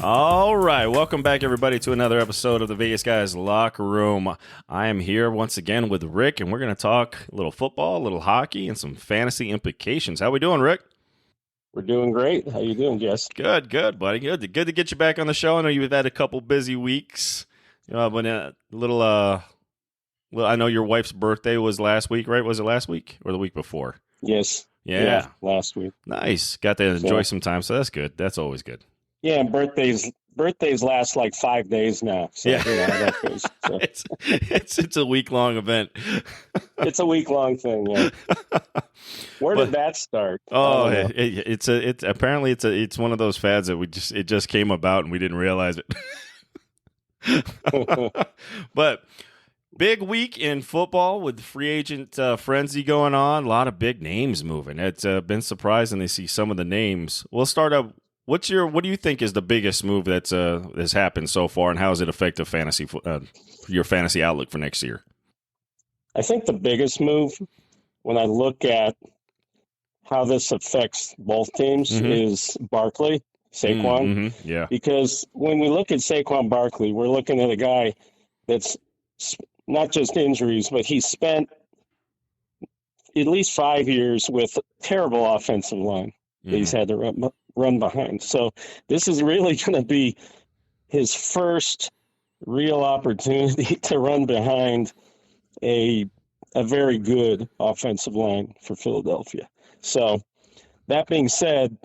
All right, welcome back, everybody, to another episode of the Vegas Guys Locker Room. I am here once again with Rick, and we're going to talk a little football, a little hockey, and some fantasy implications. How we doing, Rick? We're doing great. How you doing, Jess? Good, buddy. Good to get you back on the show. I know you've had a couple busy weeks, but well, I know your wife's birthday was last week, right? Was it last week or the week before? Yes. Yeah, last week. Nice. Got to enjoy some time, so that's good. That's always good. Yeah, and birthdays last like 5 days now. So, yeah, that goes, so. it's a week-long event. It's a week-long thing. Yeah. Where did that start? Oh, it's apparently it's one of those fads that it just came about and we didn't realize it. But big week in football with free agent frenzy going on. A lot of big names moving. It's been surprising to see some of the names. We'll start up. What do you think is the biggest move that's has happened so far, and how has it affected your fantasy outlook for next year? I think the biggest move, when I look at how this affects both teams, is Barkley, Saquon. Yeah. Because when we look at Saquon Barkley, we're looking at a guy that's not just injuries, but he spent at least 5 years with terrible offensive line. He's had to run behind. So this is really going to be his first real opportunity to run behind a very good offensive line for Philadelphia. So that being said,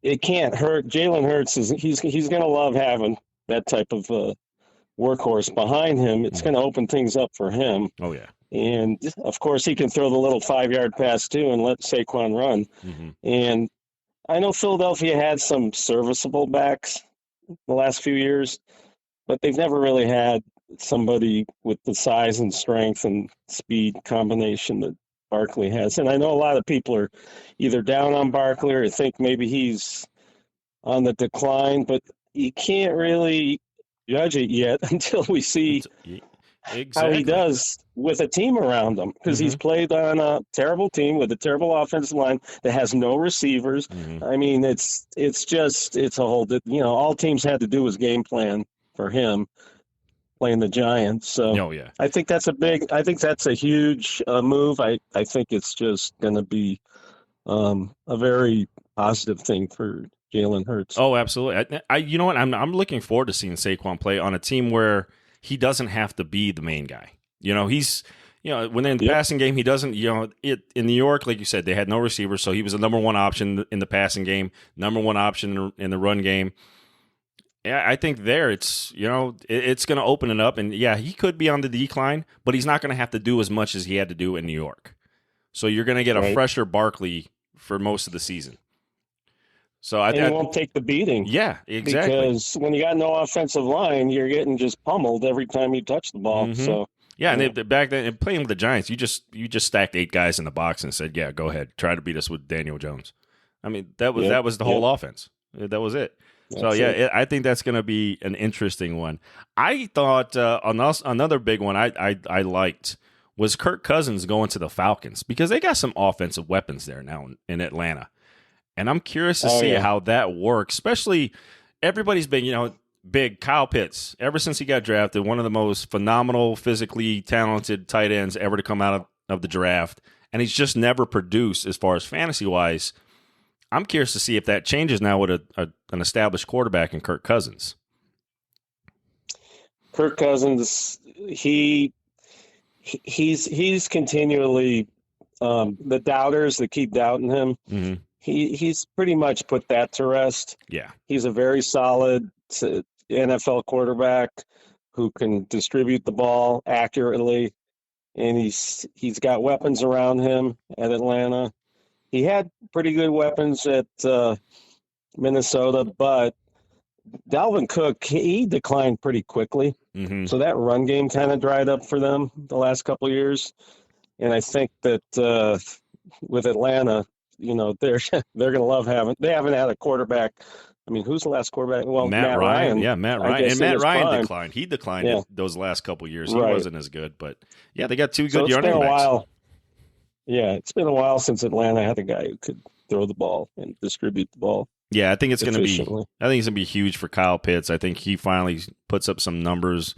it can't hurt. Jalen Hurts he's going to love having that type of workhorse behind him. It's going to open things up for him. Oh yeah. And of course, he can throw the little 5-yard pass too and let Saquon run. And I know Philadelphia had some serviceable backs the last few years, but they've never really had somebody with the size and strength and speed combination that Barkley has. And I know a lot of people are either down on Barkley or think maybe he's on the decline, but you can't really judge it yet until we see how he does with a team around him, because he's played on a terrible team with a terrible offensive line that has no receivers. I mean, it's a whole, all teams had to do was game plan for him playing the Giants. So I think that's a huge move. I think it's just going to be a very positive thing for Jalen Hurts. Oh, absolutely. You know what? I'm looking forward to seeing Saquon play on a team where he doesn't have to be the main guy. He's, when in the passing game, he doesn't, in New York, like you said, they had no receivers. So he was the number one option in the passing game, number one option in the run game. Yeah, I think there it's going to open it up. And he could be on the decline, but he's not going to have to do as much as he had to do in New York. So you're going to get a fresher Barkley for most of the season. So he won't take the beating. Yeah, exactly. Because when you got no offensive line, you're getting just pummeled every time you touch the ball. So and back then, playing with the Giants, you just stacked 8 guys in the box and said, "Yeah, go ahead, try to beat us with Daniel Jones." I mean, that was the whole offense. That was it. I think that's going to be an interesting one. I thought another big one I liked was Kirk Cousins going to the Falcons, because they got some offensive weapons there now in Atlanta. And I'm curious to see how that works, especially everybody's been, big Kyle Pitts. Ever since he got drafted, one of the most phenomenal, physically talented tight ends ever to come out of the draft. And he's just never produced as far as fantasy-wise. I'm curious to see if that changes now with an established quarterback in Kirk Cousins. Kirk Cousins, he's continually the doubters that keep doubting him. He's pretty much put that to rest. Yeah. He's a very solid NFL quarterback who can distribute the ball accurately, and he's got weapons around him at Atlanta. He had pretty good weapons at Minnesota, but Dalvin Cook, he declined pretty quickly. So that run game kind of dried up for them the last couple of years. And I think that with Atlanta, they're going to love they haven't had a quarterback. I mean, who's the last quarterback? Well, Matt Ryan. Yeah, Matt Ryan. And Matt Ryan declined. He declined those last couple of years. He wasn't as good, but they got 2 good running backs. It's been a while since Atlanta had a guy who could throw the ball and distribute the ball. Yeah, I think it's going to be. I think it's going to be huge for Kyle Pitts. I think he finally puts up some numbers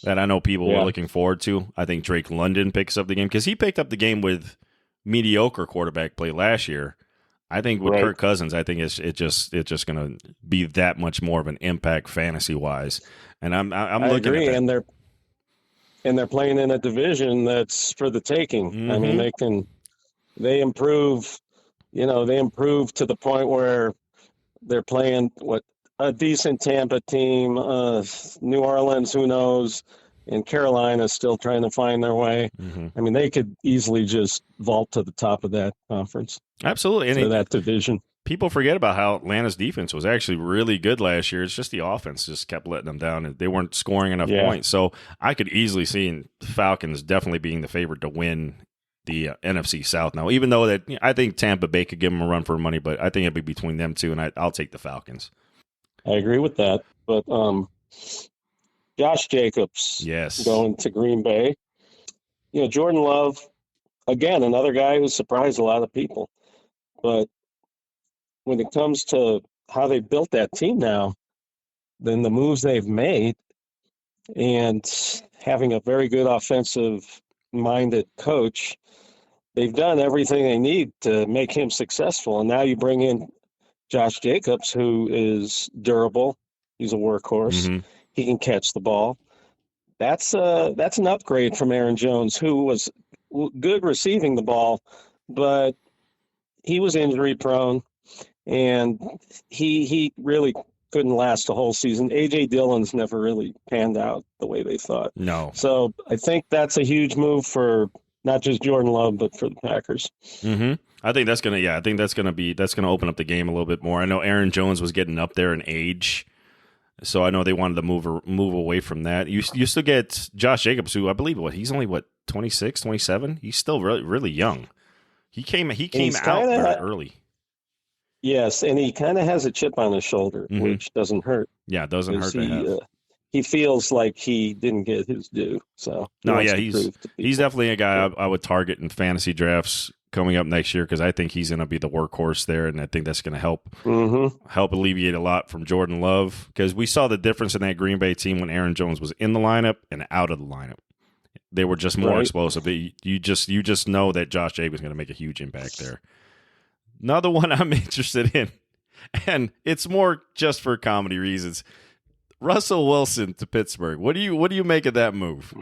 that I know people were looking forward to. I think Drake London picks up the game because he picked up the game with mediocre quarterback play last year. I think with Kirk Cousins, I think it's just going to be that much more of an impact fantasy wise. And I'm looking agree, at that. And they're playing in a division that's for the taking. Mm-hmm. I mean, they improve. They improve to the point where they're playing a decent Tampa team, New Orleans, who knows, and Carolina's still trying to find their way. Mm-hmm. I mean, they could easily just vault to the top of that conference. Absolutely. And that division. People forget about how Atlanta's defense was actually really good last year. It's just the offense just kept letting them down, and they weren't scoring enough points. So I could easily see the Falcons definitely being the favorite to win the NFC South now, even though I think Tampa Bay could give them a run for money, but I think it'd be between them two, and I'll take the Falcons. I agree with that, but Josh Jacobs going to Green Bay. Jordan Love, again, another guy who surprised a lot of people, but when it comes to how they built that team now, then the moves they've made and having a very good offensive-minded coach, they've done everything they need to make him successful. And now you bring in Josh Jacobs, who is durable. He's a workhorse. Mm-hmm. He can catch the ball. That's an upgrade from Aaron Jones, who was good receiving the ball, but he was injury prone, and he really couldn't last a whole season. A.J. Dillon's never really panned out the way they thought. No. So I think that's a huge move for not just Jordan Love, but for the Packers. Mm-hmm. I think that's gonna open up the game a little bit more. I know Aaron Jones was getting up there in age, so I know they wanted to move away from that. You still get Josh Jacobs, who I believe he's only 26, 27. He's still really, really young. He came out very early. Yes, and he kind of has a chip on his shoulder, which doesn't hurt. Yeah, it doesn't hurt to have. He feels like he didn't get his due. So he's definitely a guy I would target in fantasy drafts coming up next year because I think he's going to be the workhorse there, and I think that's going to help alleviate a lot from Jordan Love because we saw the difference in that Green Bay team when Aaron Jones was in the lineup and out of the lineup. They were just more explosive. You just know that Josh Jacobs is going to make a huge impact there. Another one I'm interested in, and it's more just for comedy reasons. Russell Wilson to Pittsburgh. What do you make of that move?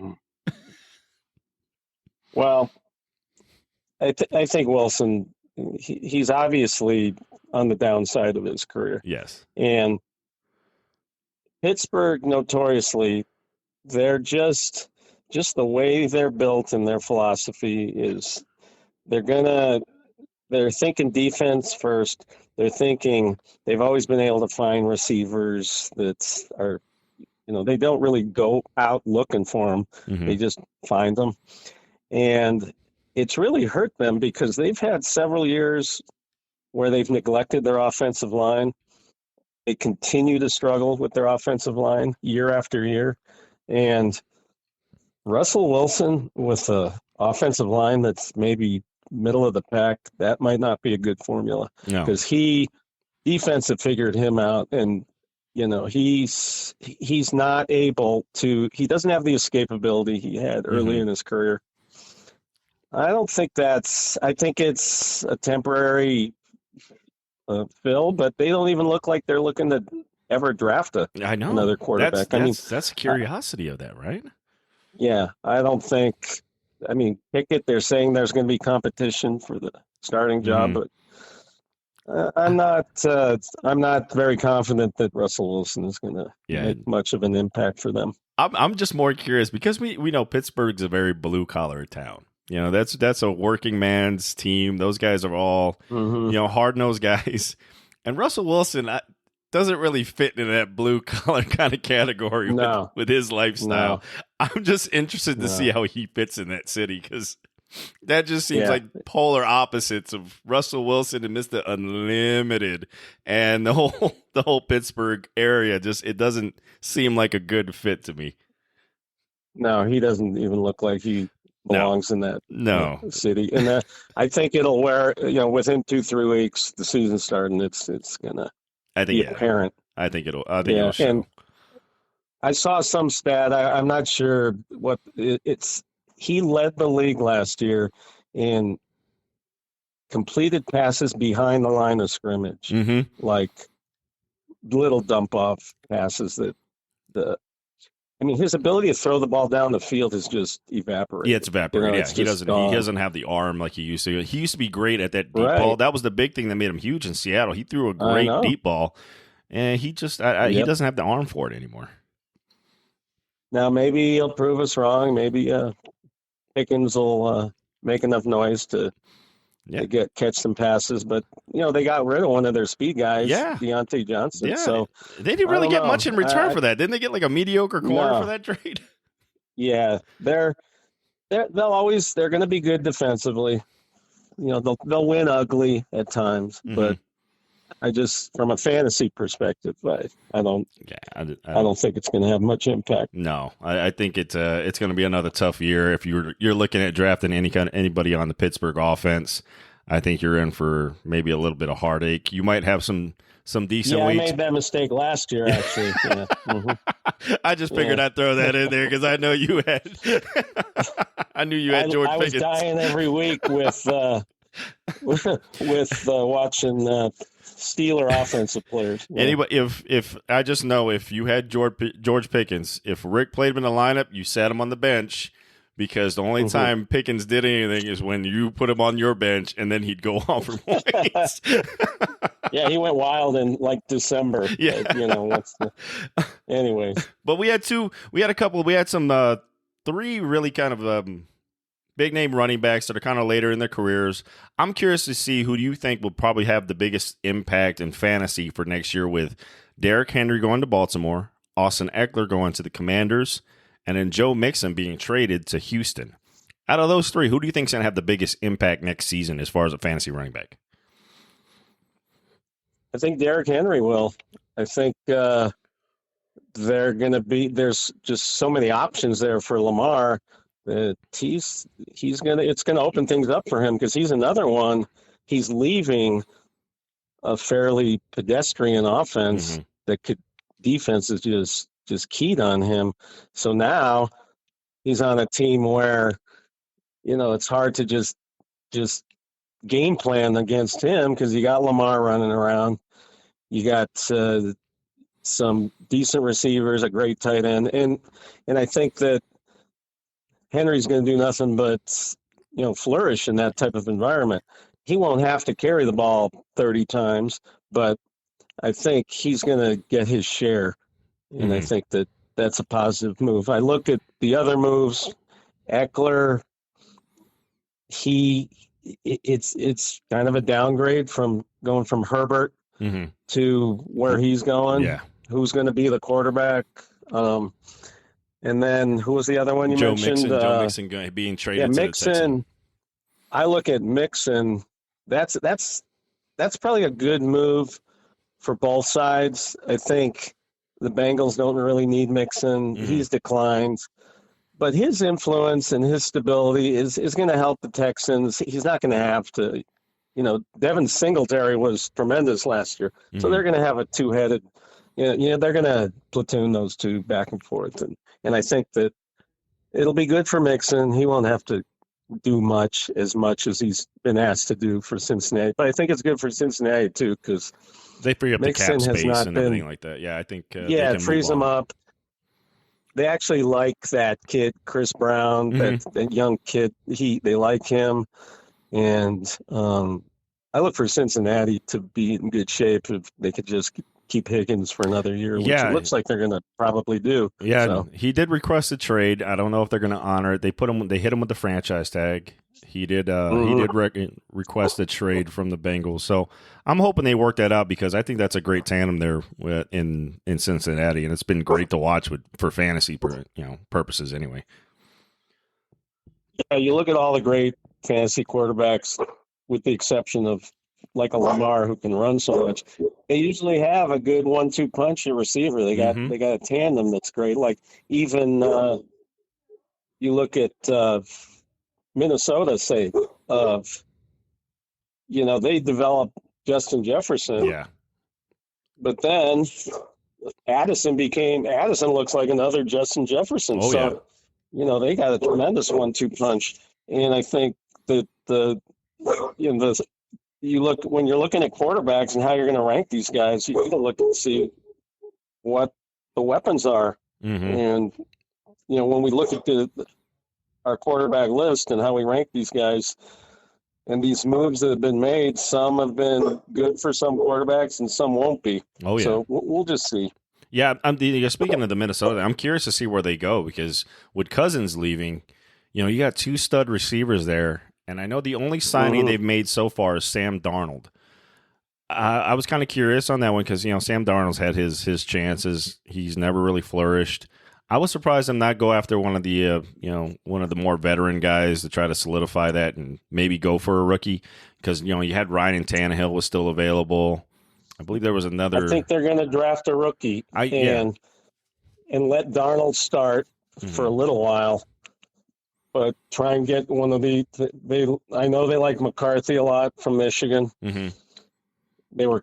Well, I think Wilson, he's obviously on the downside of his career. Yes. And Pittsburgh, notoriously, they're just the way they're built and their philosophy is they're thinking defense first. They're thinking they've always been able to find receivers that are, they don't really go out looking for them. Mm-hmm. They just find them. And it's really hurt them because they've had several years where they've neglected their offensive line. They continue to struggle with their offensive line year after year. And Russell Wilson with an offensive line that's maybe middle of the pack, that might not be a good formula because defense have figured him out, and he's not able to. He doesn't have the escapability he had early in his career. I don't think I think it's a temporary fill, but they don't even look like they're looking to ever draft another quarterback. That's a curiosity of that, right? Yeah, I don't think. I mean, Pickett, they're saying there's going to be competition for the starting job, but I'm not very confident that Russell Wilson is going to make much of an impact for them. I'm just more curious because we know Pittsburgh's a very blue collar town. That's a working man's team. Those guys are all hard nosed guys, and Russell Wilson doesn't really fit in that blue collar kind of category with his lifestyle. No. I'm just interested to see how he fits in that city because that just seems like polar opposites of Russell Wilson and Mr. Unlimited and the whole Pittsburgh area. It doesn't seem like a good fit to me. No, he doesn't even look like he belongs in that city. And I think it'll within 2-3 weeks, the season starting, it's gonna I think apparent. I think it'll show. And I saw some stat. I'm not sure what it's. He led the league last year in completed passes behind the line of scrimmage, like little dump off passes that his ability to throw the ball down the field is just evaporated. Yeah, it's evaporated. He doesn't have the arm like he used to. He used to be great at that deep ball. That was the big thing that made him huge in Seattle. He threw a great deep ball, and he just he doesn't have the arm for it anymore. Now maybe he'll prove us wrong. Maybe Pickens will make enough noise to catch some passes, but they got rid of one of their speed guys, Deontay Johnson. Yeah. So they didn't really get much in return for that. Didn't they get like a mediocre corner for that trade? Yeah, they're going to be good defensively. They'll win ugly at times, but I just, from a fantasy perspective, I don't think it's going to have much impact. No, I think it's going to be another tough year. If you're looking at drafting anybody on the Pittsburgh offense, I think you're in for maybe a little bit of heartache. You might have some decent weeks. I made that mistake last year, actually. I just figured I'd throw that in there because I know you had. I knew you had George Pickens. I was dying every week with watching. Steeler offensive players. Yeah. Anybody, if I just know if you had George Pickens, if Rick played him in the lineup, you sat him on the bench because the only time Pickens did anything is when you put him on your bench and then he'd go off for points. Yeah, he went wild in like December. Yeah, anyways. But we had some three really kind of big name running backs that are kind of later in their careers. I'm curious to see who do you think will probably have the biggest impact in fantasy for next year, with Derrick Henry going to Baltimore, Austin Ekeler going to the Commanders, and then Joe Mixon being traded to Houston. Out of those three, who do you think is going to have the biggest impact next season as far as a fantasy running back? I think Derrick Henry will. I think there's just so many options there for Lamar. It's gonna open things up for him because he's another one. He's leaving a fairly pedestrian offense that defenses just keyed on him. So now he's on a team where it's hard to just game plan against him because you got Lamar running around, you got some decent receivers, a great tight end, and I think that Henry's going to do nothing but, flourish in that type of environment. He won't have to carry the ball 30 times, but I think he's going to get his share. And I think that that's a positive move. I look at the other moves. Ekeler, it's kind of a downgrade from going from Herbert to where he's going. Yeah. Who's going to be the quarterback? And then who was the other one you mentioned? Joe Mixon being traded to Mixon. the Texans. I look at Mixon. That's probably a good move for both sides. I think the Bengals don't really need Mixon. He's declined. But his influence and his stability is going to help the Texans. He's not going to have to, Devin Singletary was tremendous last year. So they're going to have a two-headed, they're going to platoon those two back and forth. And I think that it'll be good for Mixon. He won't have to do as much as he's been asked to do for Cincinnati. But I think it's good for Cincinnati, too, because they free up Mixon the cap space and everything like that. Yeah, I think it frees them up. They actually like that kid, Chris Brown, that young kid. They like him. And I look for Cincinnati to be in good shape if they could just keep Higgins for another year, which it looks like they're going to probably do. Yeah, so. He did request a trade. I don't know if they're going to honor it. They hit him with the franchise tag. He did request a trade from the Bengals. So I'm hoping they work that out because I think that's a great tandem there in Cincinnati, and it's been great to watch for fantasy purposes anyway. Yeah, you look at all the great fantasy quarterbacks, with the exception of like a Lamar who can run so much. They usually have a good 1-2 punch at receiver. They got a tandem that's great. Like even you look at Minnesota, say, they developed Justin Jefferson. Yeah. But then Addison looks like another Justin Jefferson. Oh, yeah. So, they got a tremendous 1-2 punch. And I think that when you're looking at quarterbacks and how you're going to rank these guys, you got to look and see what the weapons are. Mm-hmm. And, when we look at our quarterback list and how we rank these guys and these moves that have been made, some have been good for some quarterbacks and some won't be. Oh, yeah. So we'll just see. Yeah, speaking of the Minnesota, I'm curious to see where they go because with Cousins leaving, you got 2 stud receivers there, and I know the only signing they've made so far is Sam Darnold. I was kind of curious on that one because, Sam Darnold's had his chances. He's never really flourished. I was surprised them not go after one of the more veteran guys to try to solidify that and maybe go for a rookie because, you had Ryan and Tannehill was still available. I believe there was another. I think they're going to draft a rookie and let Darnold start for a little while, but try and get one of the. I know they like McCarthy a lot from Michigan. Mm-hmm.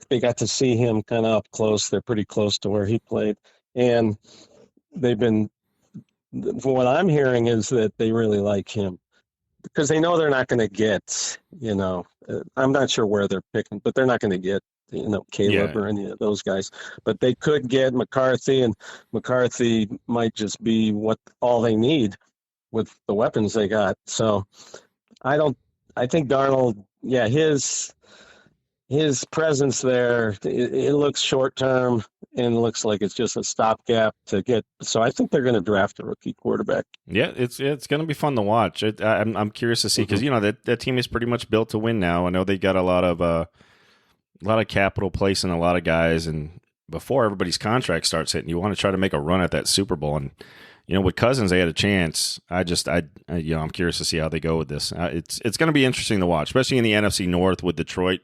They got to see him kind of up close. They're pretty close to where he played, and they've been. What I'm hearing is that they really like him because they know they're not going to get. I'm not sure where they're picking, but they're not going to get. Caleb or any of those guys, but they could get McCarthy, and McCarthy might just be all they need with the weapons they got. So I think Darnold, his presence there, it looks short term and looks like it's just a stopgap to get. So I think they're going to draft a rookie quarterback. Yeah, it's going to be fun to watch. I'm curious to see because that team is pretty much built to win now. I know they got a lot of capital placing a lot of guys, and before everybody's contract starts hitting, you want to try to make a run at that Super Bowl. And with Cousins, they had a chance. I'm curious to see how they go with this. It's going to be interesting to watch, especially in the NFC North with Detroit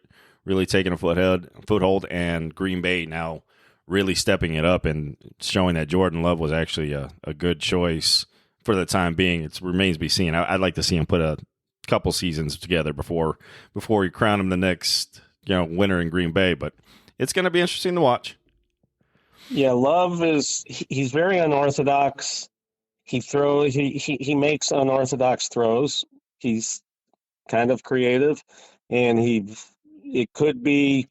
really taking a foothold, and Green Bay now really stepping it up and showing that Jordan Love was actually a good choice for the time being. It remains to be seen. I'd like to see him put a couple seasons together before you crown him the next winner in Green Bay, but it's going to be interesting to watch. Yeah, Love he's very unorthodox. He makes unorthodox throws. He's kind of creative, and it could be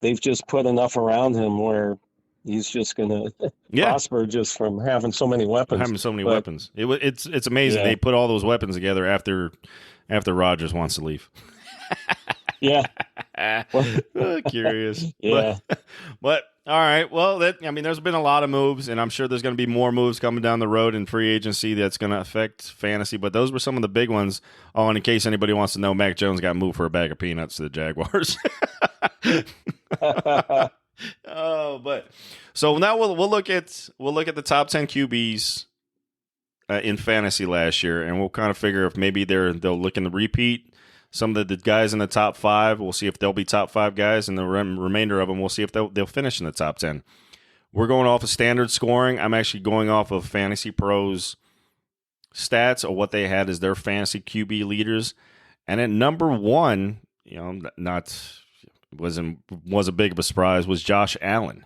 they've just put enough around him where he's just going to prosper just from having so many weapons. Weapons. It's amazing. Yeah. They put all those weapons together after Rodgers wants to leave. Yeah. Curious. Yeah. But all right. Well, there's been a lot of moves, and I'm sure there's going to be more moves coming down the road in free agency that's going to affect fantasy. But those were some of the big ones. Oh, and in case anybody wants to know, Mac Jones got moved for a bag of peanuts to the Jaguars. But so now we'll look at the top 10 QBs in fantasy last year, and we'll kind of figure if maybe they'll look in the repeat. Some of the guys in the top 5, we'll see if they'll be top 5 guys, and the remainder of them, we'll see if they'll finish in the top 10. We're going off of standard scoring. I'm actually going off of Fantasy Pros stats or what they had as their fantasy QB leaders. And at number 1, was a big of a surprise, was Josh Allen.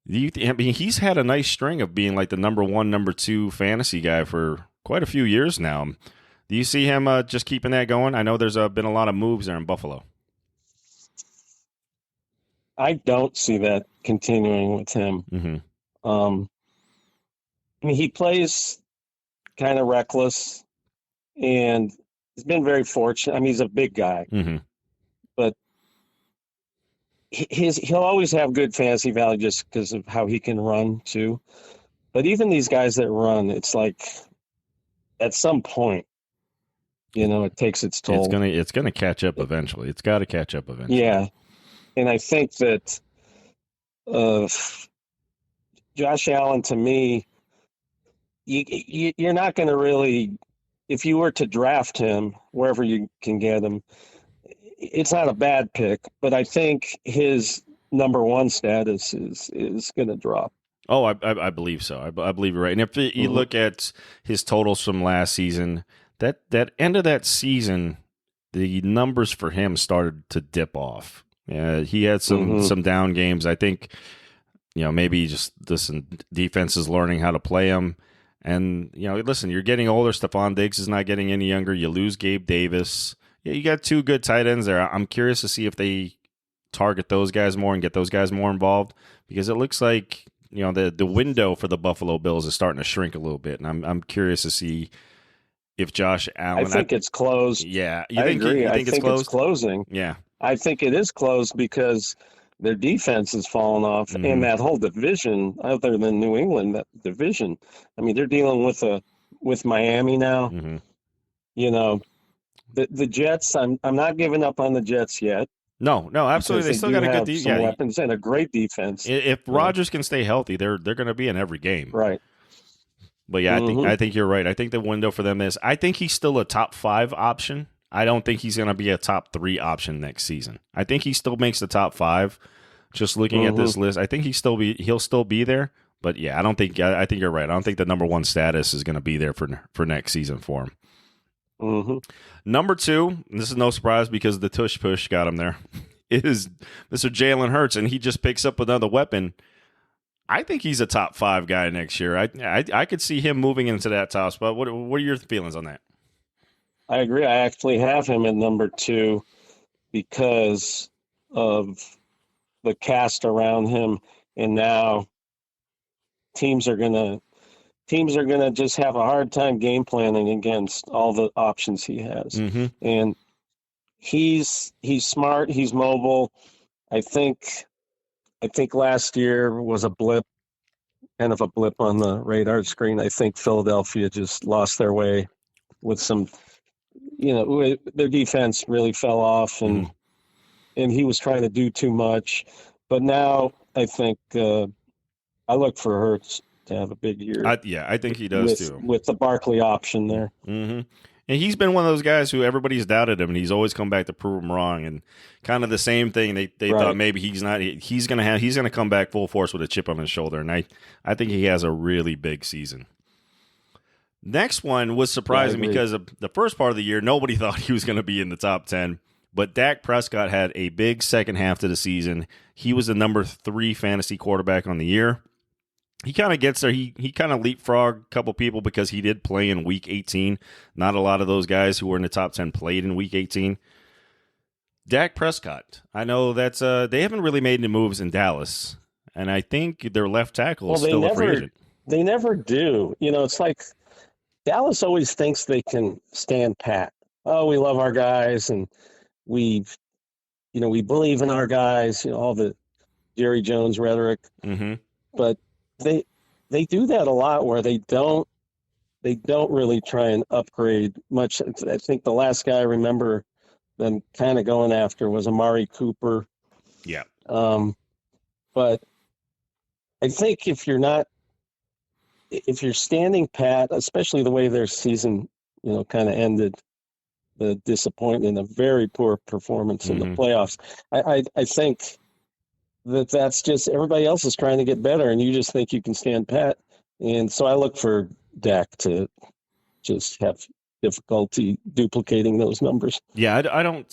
He's had a nice string of being like the number 1, number 2 fantasy guy for quite a few years now. Do you see him just keeping that going? I know there's been a lot of moves there in Buffalo. I don't see that continuing with him. Mm-hmm. He plays kind of reckless, and he's been very fortunate. He's a big guy, but he'll always have good fantasy value just because of how he can run too. But even these guys that run, it's like at some point, it takes its toll. It's gonna catch up eventually. It's got to catch up eventually. Yeah, and I think that Josh Allen, to me, you're not going to really, if you were to draft him wherever you can get him, it's not a bad pick. But I think his number 1 status is going to drop. Oh, I believe so. I believe you're right. And if you look at his totals from last season. That end of that season, the numbers for him started to dip off. Yeah, he had some down games. I think, maybe just this defense is learning how to play him. And, listen, you're getting older. Stephon Diggs is not getting any younger. You lose Gabe Davis. Yeah, you got two good tight ends there. I'm curious to see if they target those guys more and get those guys more involved, because it looks like, the window for the Buffalo Bills is starting to shrink a little bit. And I'm curious to see if Josh Allen. I think it's closed. Yeah. I agree. I think it's closing. Yeah. I think it is closed because their defense has fallen off, and that whole division, other than New England, that division. I mean, they're dealing with Miami now. The Jets. I'm not giving up on the Jets yet. No, absolutely. They still got a good defense. Weapons and a great defense. If Rodgers can stay healthy, they're going to be in every game. Right. But yeah, I think you're right. I think the window for them is. I think he's still a top 5 option. I don't think he's going to be a top 3 option next season. I think he still makes the top 5. Just looking at this list, I think he'll still be there. But yeah, I think you're right. I don't think the number 1 status is going to be there for next season for him. Number 2, and this is no surprise because the tush push got him there, is Mr. Jalen Hurts, and he just picks up another weapon. I think he's a top 5 guy next year. I could see him moving into that top spot. What are your feelings on that? I agree. I actually have him at number 2 because of the cast around him, and now teams are gonna just have a hard time game planning against all the options he has. And he's smart. He's mobile. I think last year was a blip, kind of a blip on the radar screen. I think Philadelphia just lost their way with some. Their defense really fell off, and he was trying to do too much. But now I think I look for Hurts to have a big year. I think he does too. With the Barkley option there. And he's been one of those guys who everybody's doubted him, and he's always come back to prove him wrong. And kind of the same thing. They thought maybe he's not. He's gonna come back full force with a chip on his shoulder, and I think he has a really big season. Next one was surprising because of the first part of the year, nobody thought he was going to be in the top 10. But Dak Prescott had a big second half to the season. He was the number 3 fantasy quarterback on the year. He kind of gets there. He kind of leapfrogged a couple people because he did play in Week 18. Not a lot of those guys who were in the top 10 played in Week 18. Dak Prescott. I know that's they haven't really made any moves in Dallas, and I think their left tackle is still a free agent. They never do. It's like Dallas always thinks they can stand pat. Oh, we love our guys, and we believe in our guys. All the Jerry Jones rhetoric. But they do that a lot where they don't really try and upgrade much. I think the last guy I remember them kind of going after was Amari Cooper. Yeah. But I think if you're standing pat, especially the way their season, kind of ended, the disappointment, a very poor performance in the playoffs. I think that's just everybody else is trying to get better, and you just think you can stand pat. And so I look for Dak to just have difficulty duplicating those numbers. Yeah,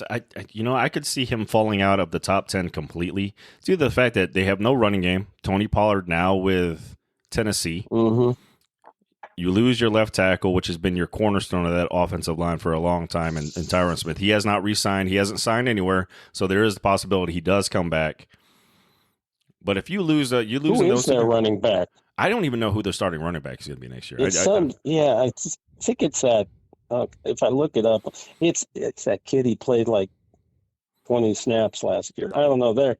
I could see him falling out of the top 10 completely due to the fact that they have no running game. Tony Pollard now with Tennessee. You lose your left tackle, which has been your cornerstone of that offensive line for a long time, and Tyron Smith. He has not re-signed. He hasn't signed anywhere, so there is the possibility he does come back. But if you lose, who is their running back? I don't even know who their starting running back is going to be next year. I think it's that. If I look it up, it's that kid. He played like 20 snaps last year. I don't know.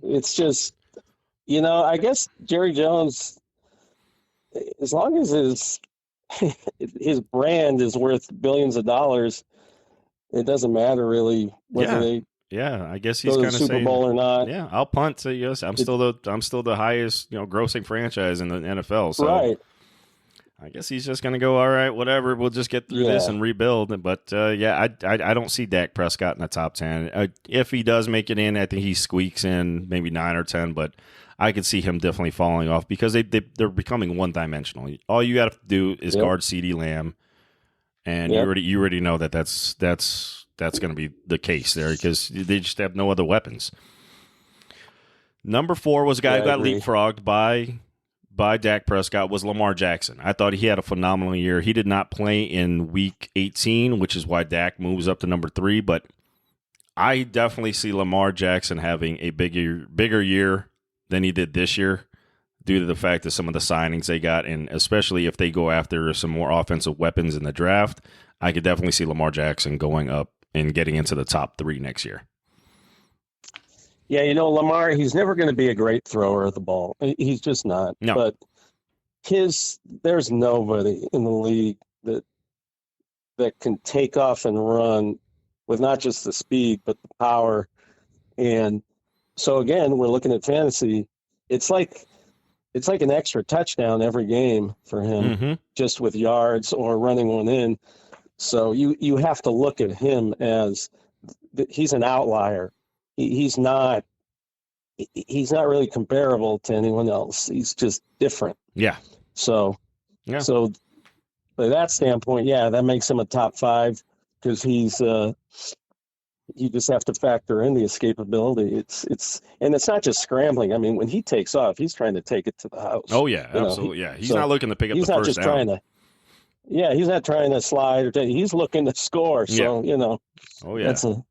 It's just, I guess Jerry Jones, as long as his brand is worth billions of dollars, it doesn't matter really whether they. Yeah, I guess he's kind of saying Super Bowl or not. Yeah, I'll punt. So yes, I'm still the highest grossing franchise in the NFL. So right. I guess he's just going to go, all right, whatever. We'll just get through this and rebuild. But I don't see Dak Prescott in the top 10. If he does make it in, I think he squeaks in maybe 9 or 10. But I could see him definitely falling off because they're becoming one dimensional. All you got to do is guard CeeDee Lamb, and you already know that's that's going to be the case there because they just have no other weapons. Number 4 was a guy who got leapfrogged by Dak Prescott was Lamar Jackson. I thought he had a phenomenal year. He did not play in Week 18, which is why Dak moves up to number 3, but I definitely see Lamar Jackson having a bigger year than he did this year due to the fact that some of the signings they got, and especially if they go after some more offensive weapons in the draft, I could definitely see Lamar Jackson going up and getting into the top 3 next year. Yeah, Lamar, he's never going to be a great thrower of the ball. He's just not. No. But there's nobody in the league that can take off and run with not just the speed, but the power. And so, again, we're looking at fantasy. It's like an extra touchdown every game for him, just with yards or running one in. So you have to look at him as he's an outlier. He's not really comparable to anyone else. He's just different. Yeah. So by that standpoint, that makes him a top 5 because he's you just have to factor in the escapability. It's not just scrambling. I mean, when he takes off, he's trying to take it to the house. Oh yeah, absolutely. He's not looking to pick up the first down. He's not trying to slide he's looking to score. So that's a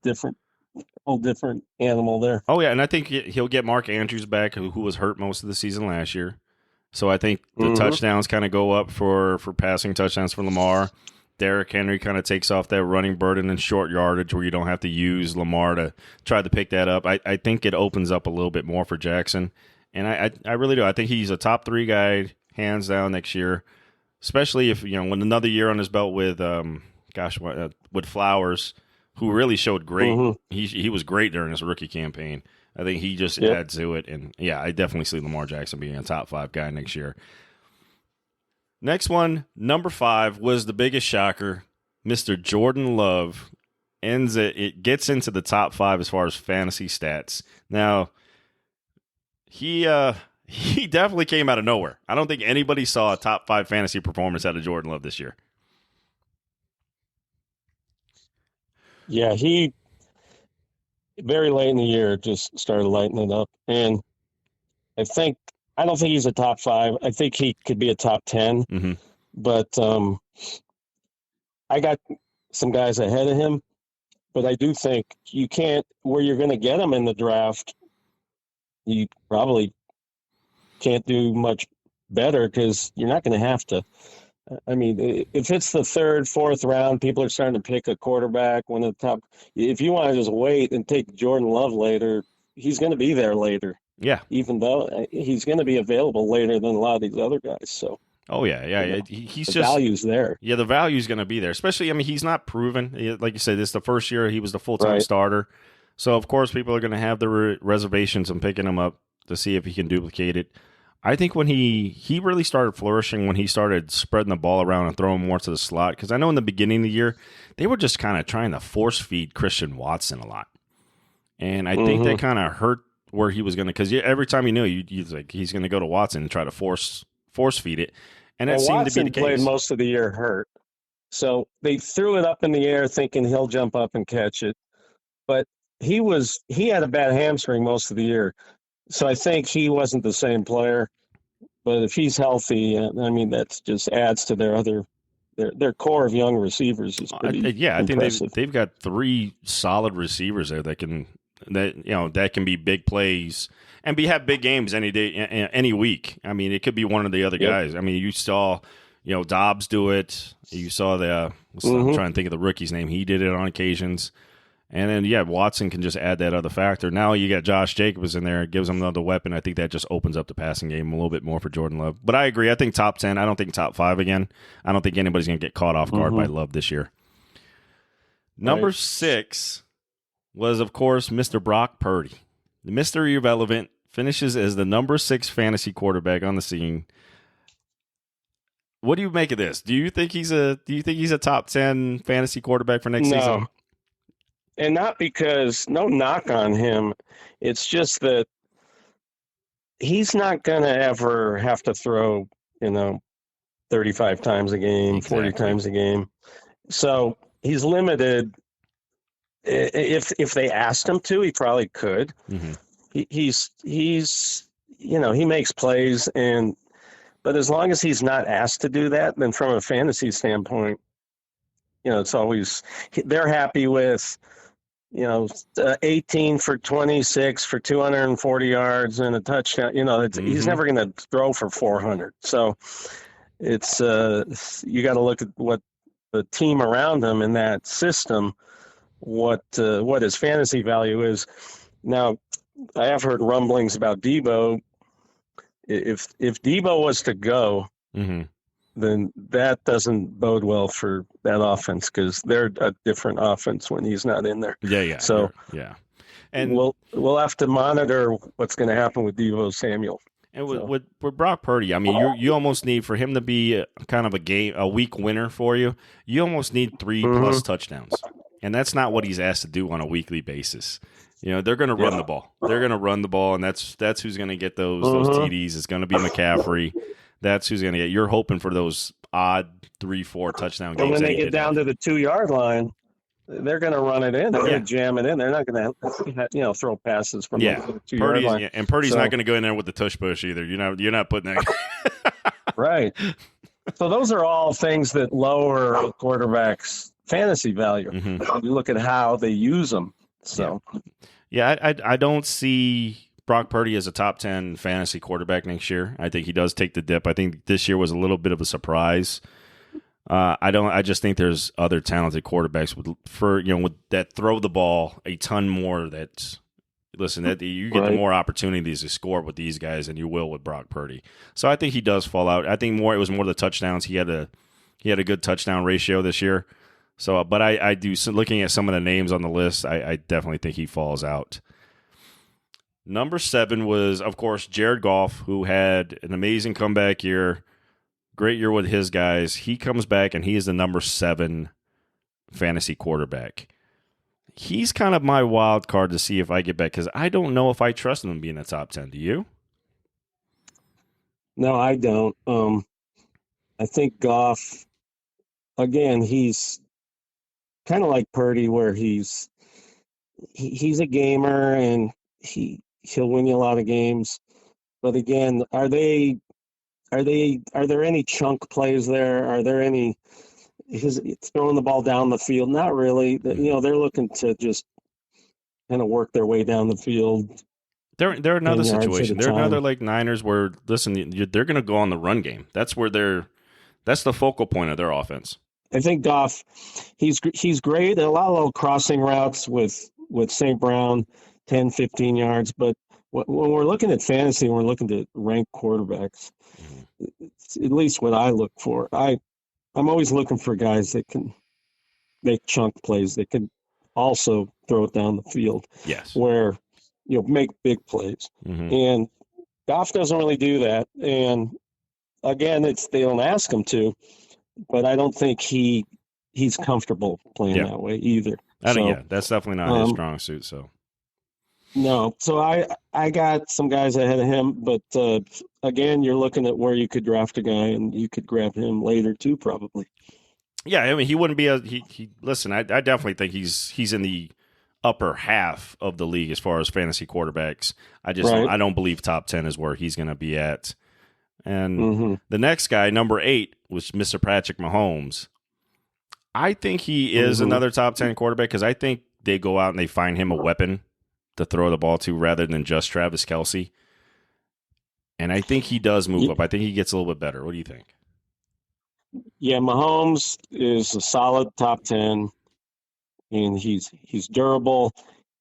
whole different animal there. Oh yeah, and I think he'll get Mark Andrews back, who was hurt most of the season last year. So I think the touchdowns kind of go up for passing touchdowns for Lamar. Derrick Henry kind of takes off that running burden and short yardage where you don't have to use Lamar to try to pick that up. I think it opens up a little bit more for Jackson, and I really do. I think he's a top 3 guy, hands down, next year, especially if when another year on his belt with with Flowers, who really showed great. He was great during his rookie campaign. I think he just adds to it, and I definitely see Lamar Jackson being a top 5 guy next year. Next one, number 5, was the biggest shocker. Mr. Jordan Love it gets into the top 5 as far as fantasy stats. Now, he definitely came out of nowhere. I don't think anybody saw a top 5 fantasy performance out of Jordan Love this year. Yeah, he very late in the year just started lighting it up, and I don't think he's a top 5. I think he could be a top 10. But I got some guys ahead of him. But I do think where you're going to get him in the draft, you probably can't do much better because you're not going to have to. I mean, if it's the 3rd, 4th round, people are starting to pick a quarterback, one of the top. If you want to just wait and take Jordan Love later, he's going to be there later. Yeah. Even though he's going to be available later than a lot of these other guys. So. Oh, yeah. He's the value's there. Yeah, the value's going to be there. Especially, I mean, he's not proven. Like you said, this is the first year he was the full-time starter. So, of course, people are going to have the reservations on picking him up to see if he can duplicate it. I think when he really started flourishing when he started spreading the ball around and throwing more to the slot. Because I know in the beginning of the year, they were just kind of trying to force-feed Christian Watson a lot. And I think that kind of hurt where he was going to, because every time you knew, he's going to go to Watson and try to force feed it, and that seemed Watson to be the case. Played most of the year hurt, so they threw it up in the air thinking he'll jump up and catch it, but he had a bad hamstring most of the year, so I think he wasn't the same player. But if he's healthy, I mean that just adds to their core of young receivers is pretty impressive. I think they've got 3 solid receivers there that can be big plays and have big games any day, any week. I mean, it could be one of the other guys. I mean, you saw, Dobbs do it. You saw I'm trying to think of the rookie's name. He did it on occasions. And then, Watson can just add that other factor. Now you got Josh Jacobs in there. It gives him another weapon. I think that just opens up the passing game a little bit more for Jordan Love. But I agree. I think top 10. I don't think top 5 again. I don't think anybody's going to get caught off guard by Love this year. Number 6 was, of course, Mr. Brock Purdy. Mr. Irrelevant finishes as the number 6 fantasy quarterback on the scene. What do you make of this? Do you think he's a top 10 fantasy quarterback for next season? And not because, no knock on him. It's just that he's not going to ever have to throw, 35 times a game, 40 times a game. So he's limited if they asked him to, he probably could. Mm-hmm. He's he makes plays, but as long as he's not asked to do that, then from a fantasy standpoint, it's always they're happy with 18 for 26 for 240 yards and a touchdown. He's never going to throw for 400. So it's you got to look at what the team around him in that system, what his fantasy value is. Now, I have heard rumblings about Debo. If Debo was to go, then that doesn't bode well for that offense because they're a different offense when he's not in there. Yeah. So and we'll have to monitor what's going to happen with Deebo Samuel. And with Brock Purdy, I mean, you almost need, for him to be kind of a week winner for you, you almost need 3+ touchdowns. And that's not what he's asked to do on a weekly basis. They're going to run the ball. They're going to run the ball, and that's who's going to get those TDs. It's going to be McCaffrey. That's who's going to get. You're hoping for those odd 3-4 touchdown games. And when they get down to the 2-yard line, they're going to run it in. They're going to jam it in. They're not going to throw passes from the 2-yard line. Yeah, and Purdy's not going to go in there with the tush push either. You're not putting that. Right. So those are all things that lower a quarterback's fantasy value. You look at how they use them. So, I don't see Brock Purdy as a top 10 fantasy quarterback next year. I think he does take the dip. I think this year was a little bit of a surprise. I just think there's other talented quarterbacks with that throw the ball a ton more. That you get the more opportunities to score with these guys than you will with Brock Purdy. So I think he does fall out. I think it was more the touchdowns. He had a good touchdown ratio this year. So, but I do. So looking at some of the names on the list, I definitely think he falls out. Number 7 was, of course, Jared Goff, who had an amazing comeback year. Great year with his guys. He comes back, and he is the number 7 fantasy quarterback. He's kind of my wild card to see if I get back, because I don't know if I trust him to be in the top 10. Do you? No, I don't. I think Goff, again, he's kind of like Purdy, where he's a gamer, and he'll win you a lot of games. But again, are there any chunk plays there? Are there any throwing the ball down the field? Not really. They're looking to just kind of work their way down the field. They're another situation. They're another like Niners where, listen, they're going to go on the run game. That's the focal point of their offense. I think Goff, he's great. A lot of little crossing routes with St. Brown, 10, 15 yards. But when we're looking at fantasy, we're looking to rank quarterbacks. It's at least what I look for. I'm always looking for guys that can make chunk plays. That can also throw it down the field. Yes. Where make big plays. And Goff doesn't really do that. And again, they don't ask him to. But I don't think he's comfortable playing that way either. That's definitely not his strong suit. So no, so I got some guys ahead of him, but again, you're looking at where you could draft a guy, and you could grab him later too, probably. Yeah, I mean, he wouldn't be listen, I definitely think he's in the upper half of the league as far as fantasy quarterbacks. I don't believe top 10 is where he's going to be at. And the next guy, number 8, was Mr. Patrick Mahomes. I think he is another top 10 quarterback because I think they go out and they find him a weapon to throw the ball to rather than just Travis Kelce. And I think he does move up. I think he gets a little bit better. What do you think? Yeah, Mahomes is a solid top 10, and he's durable.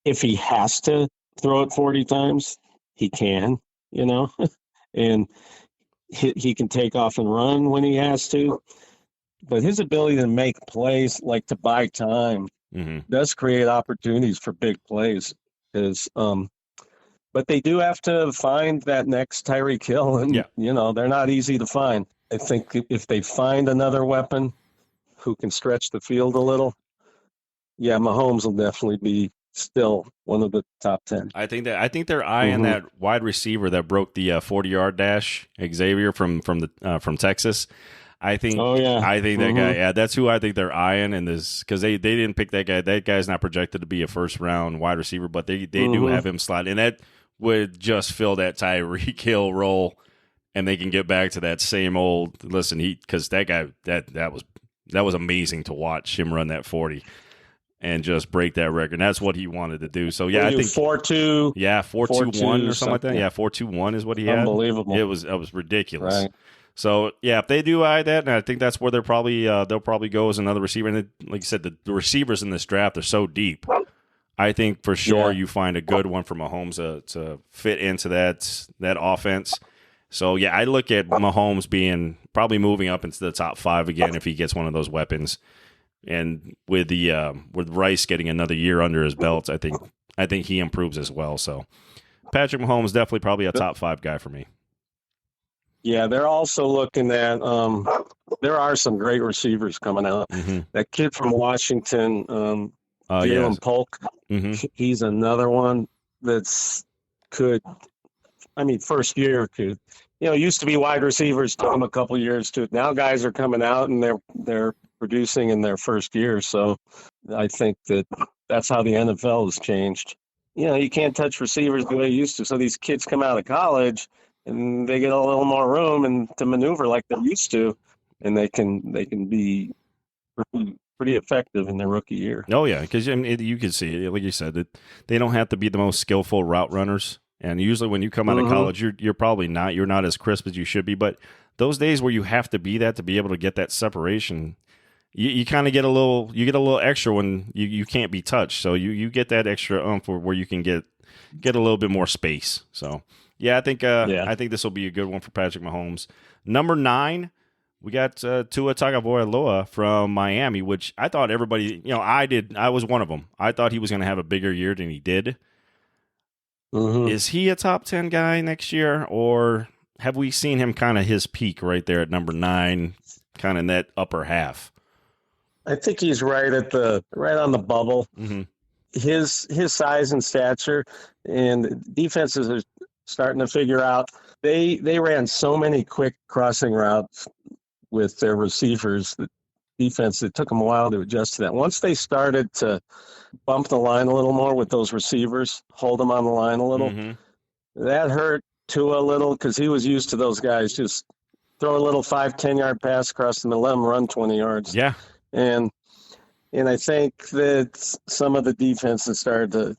If he has to throw it 40 times, he can, and he can take off and run when he has to. But his ability to make plays, like to buy time, does create opportunities for big plays. But they do have to find that next Tyreek Hill, and they're not easy to find. I think if they find another weapon who can stretch the field a little, Mahomes will definitely be still one of the top 10. I think they're eyeing that wide receiver that broke the 40-yard dash, Xavier from Texas. I think Mm-hmm. that guy. Yeah, that's who I think they're eyeing in this because they didn't pick that guy. That guy's not projected to be a first round wide receiver, but they do have him slide, and that would just fill that Tyreek Hill role, and they can get back to that same old. Listen, because that guy that was amazing to watch him run that 40 and just break that record. And that's what he wanted to do. So yeah, I think 4.2. Yeah, 4.21 or something like that. Yeah, 4.21 is what he had. Unbelievable. It was ridiculous. Right. So yeah, if they do eye that, and I think that's where they'll probably go as another receiver. And like you said, the receivers in this draft are so deep. I think for sure you find a good one for Mahomes to fit into that offense. So yeah, I look at Mahomes being probably moving up into the top 5 again if he gets one of those weapons. And with Rice getting another year under his belt, I think he improves as well. So Patrick Mahomes definitely probably a top 5 guy for me. Yeah, they're also looking at there are some great receivers coming out. Mm-hmm. That kid from Washington, Jalen Polk, he's another one that's first year could, used to be wide receivers, took them a couple years to. Now guys are coming out and they're producing in their first year. So I think that's how the NFL has changed. You can't touch receivers the way you used to. So these kids come out of college and they get a little more room and to maneuver like they're used to, and they can be pretty effective in their rookie year. Oh yeah, because you can see, like you said, that they don't have to be the most skillful route runners. And usually when you come out of college, you're probably not. You're not as crisp as you should be. But those days where you have to be that to be able to get that separation, you kind of get a little extra when you can't be touched. So you get that extra oomph where you can get a little bit more space. So yeah, I think this will be a good one for Patrick Mahomes. Number 9, we got Tua Tagovailoa from Miami, which I thought everybody, I was one of them. I thought he was going to have a bigger year than he did. Mm-hmm. Is he a top 10 guy next year, or have we seen him kind of his peak right there at number 9, kind of in that upper half? I think he's right on the bubble. Mm-hmm. His size and stature, and defenses are starting to figure out. They ran so many quick crossing routes with their receivers. The defense, it took them a while to adjust to that. Once they started to bump the line a little more with those receivers, hold them on the line a little, that hurt Tua a little because he was used to those guys just throw a little 5-10 yard pass across the middle, let them run 20 yards. Yeah. And I think that some of the defenses started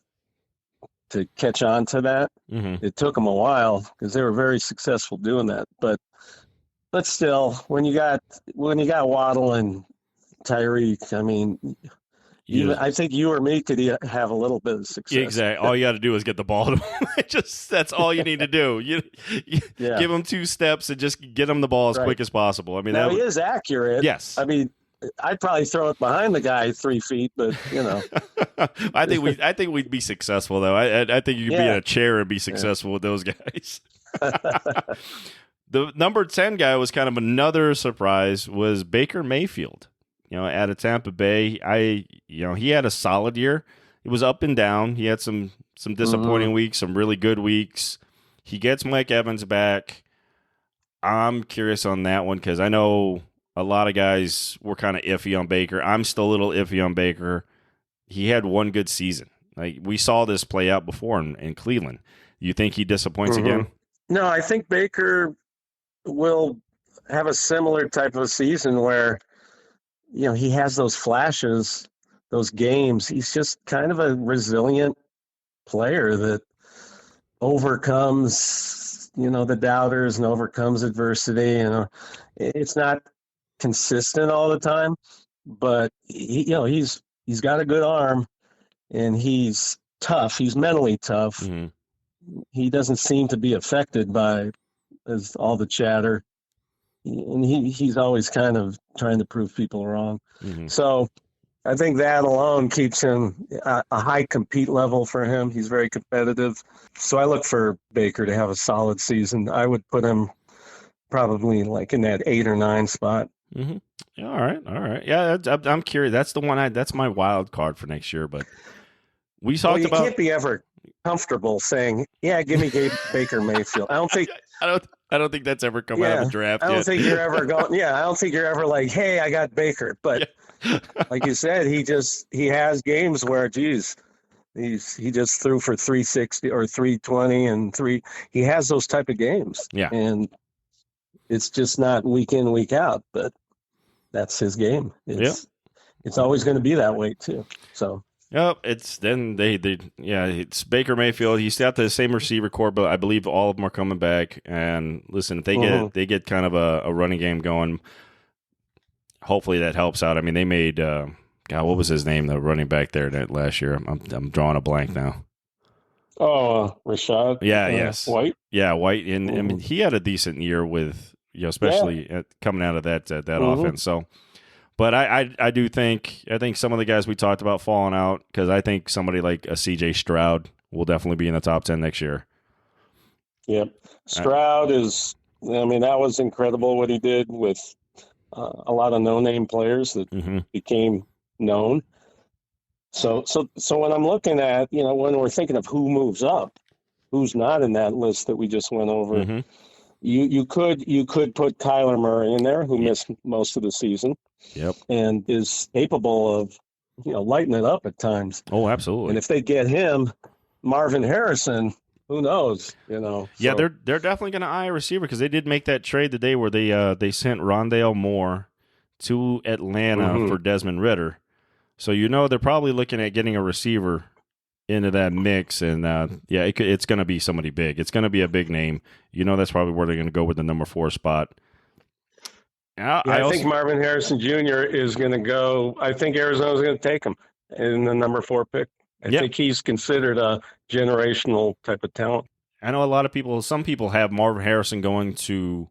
to catch on to that. Mm-hmm. It took them a while because they were very successful doing that. But still, when you got Waddle and Tyreek, I think you or me could have a little bit of success. Exactly. All you got to do is get the ball to him. That's all you need to do. You give him 2 steps and just get him the ball as quick as possible. Now, he is accurate. Yes. I'd probably throw it behind the guy 3 feet, but I think we'd be successful though. I think you could be in a chair and be successful with those guys. The number 10 guy was kind of another surprise. Was Baker Mayfield. Out of Tampa Bay, he had a solid year. It was up and down. He had some disappointing weeks, some really good weeks. He gets Mike Evans back. I'm curious on that one because I know a lot of guys were kind of iffy on Baker. I'm still a little iffy on Baker. He had one good season. Like we saw this play out before in Cleveland. You think he disappoints again? No, I think Baker will have a similar type of season where he has those flashes, those games. He's just kind of a resilient player that overcomes, the doubters and overcomes adversity. It's not consistent all the time, but he's got a good arm and he's tough. He's mentally tough. Mm-hmm. He doesn't seem to be affected by all the chatter. And he's always kind of trying to prove people wrong. Mm-hmm. So I think that alone keeps him a high compete level for him. He's very competitive. So I look for Baker to have a solid season. I would put him probably like in that 8 or 9 spot. Mm-hmm. All right. Yeah, I'm curious. That's the one. That's my wild card for next year. But we talked about. You can't be ever comfortable saying, "Yeah, give me Baker Mayfield." I I don't think that's ever come out of a draft I don't yet. think you're ever going. Yeah, I don't think you're ever like, hey, I got Baker. But like you said, he has games where, geez, he just threw for 360 or 320 and three. He has those type of games. Yeah, and it's just not week in, week out. But that's his game. It's always going to be that way too. So. Yep, it's it's Baker Mayfield. He's got the same receiver core, but I believe all of them are coming back. And listen, if they get kind of a running game going, hopefully that helps out. I mean, they made what was his name, the running back there last year? I'm drawing a blank now. Oh, Rashad. Yeah, yes, White. Yeah, White, and I mean he had a decent year with especially coming out of that offense. So. But I do think some of the guys we talked about falling out, because I think somebody like a C.J. Stroud will definitely be in the top 10 next year. Yep. Stroud that was incredible what he did with a lot of no-name players that became known. So when I'm looking at, when we're thinking of who moves up, who's not in that list that we just went over, you could put Kyler Murray in there, who missed most of the season. Yep. And is capable of, lighting it up at times. Oh, absolutely. And if they get him, Marvin Harrison, who knows, So. Yeah, they're definitely going to eye a receiver, because they did make that trade today where they sent Rondale Moore to Atlanta for Desmond Ridder. So they're probably looking at getting a receiver into that mix, and it's going to be somebody big. It's going to be a big name. That's probably where they're going to go with the number 4 spot. I think Marvin Harrison Jr. is going to go. I think Arizona's going to take him in the number 4 pick. I think he's considered a generational type of talent. I know some people have Marvin Harrison going to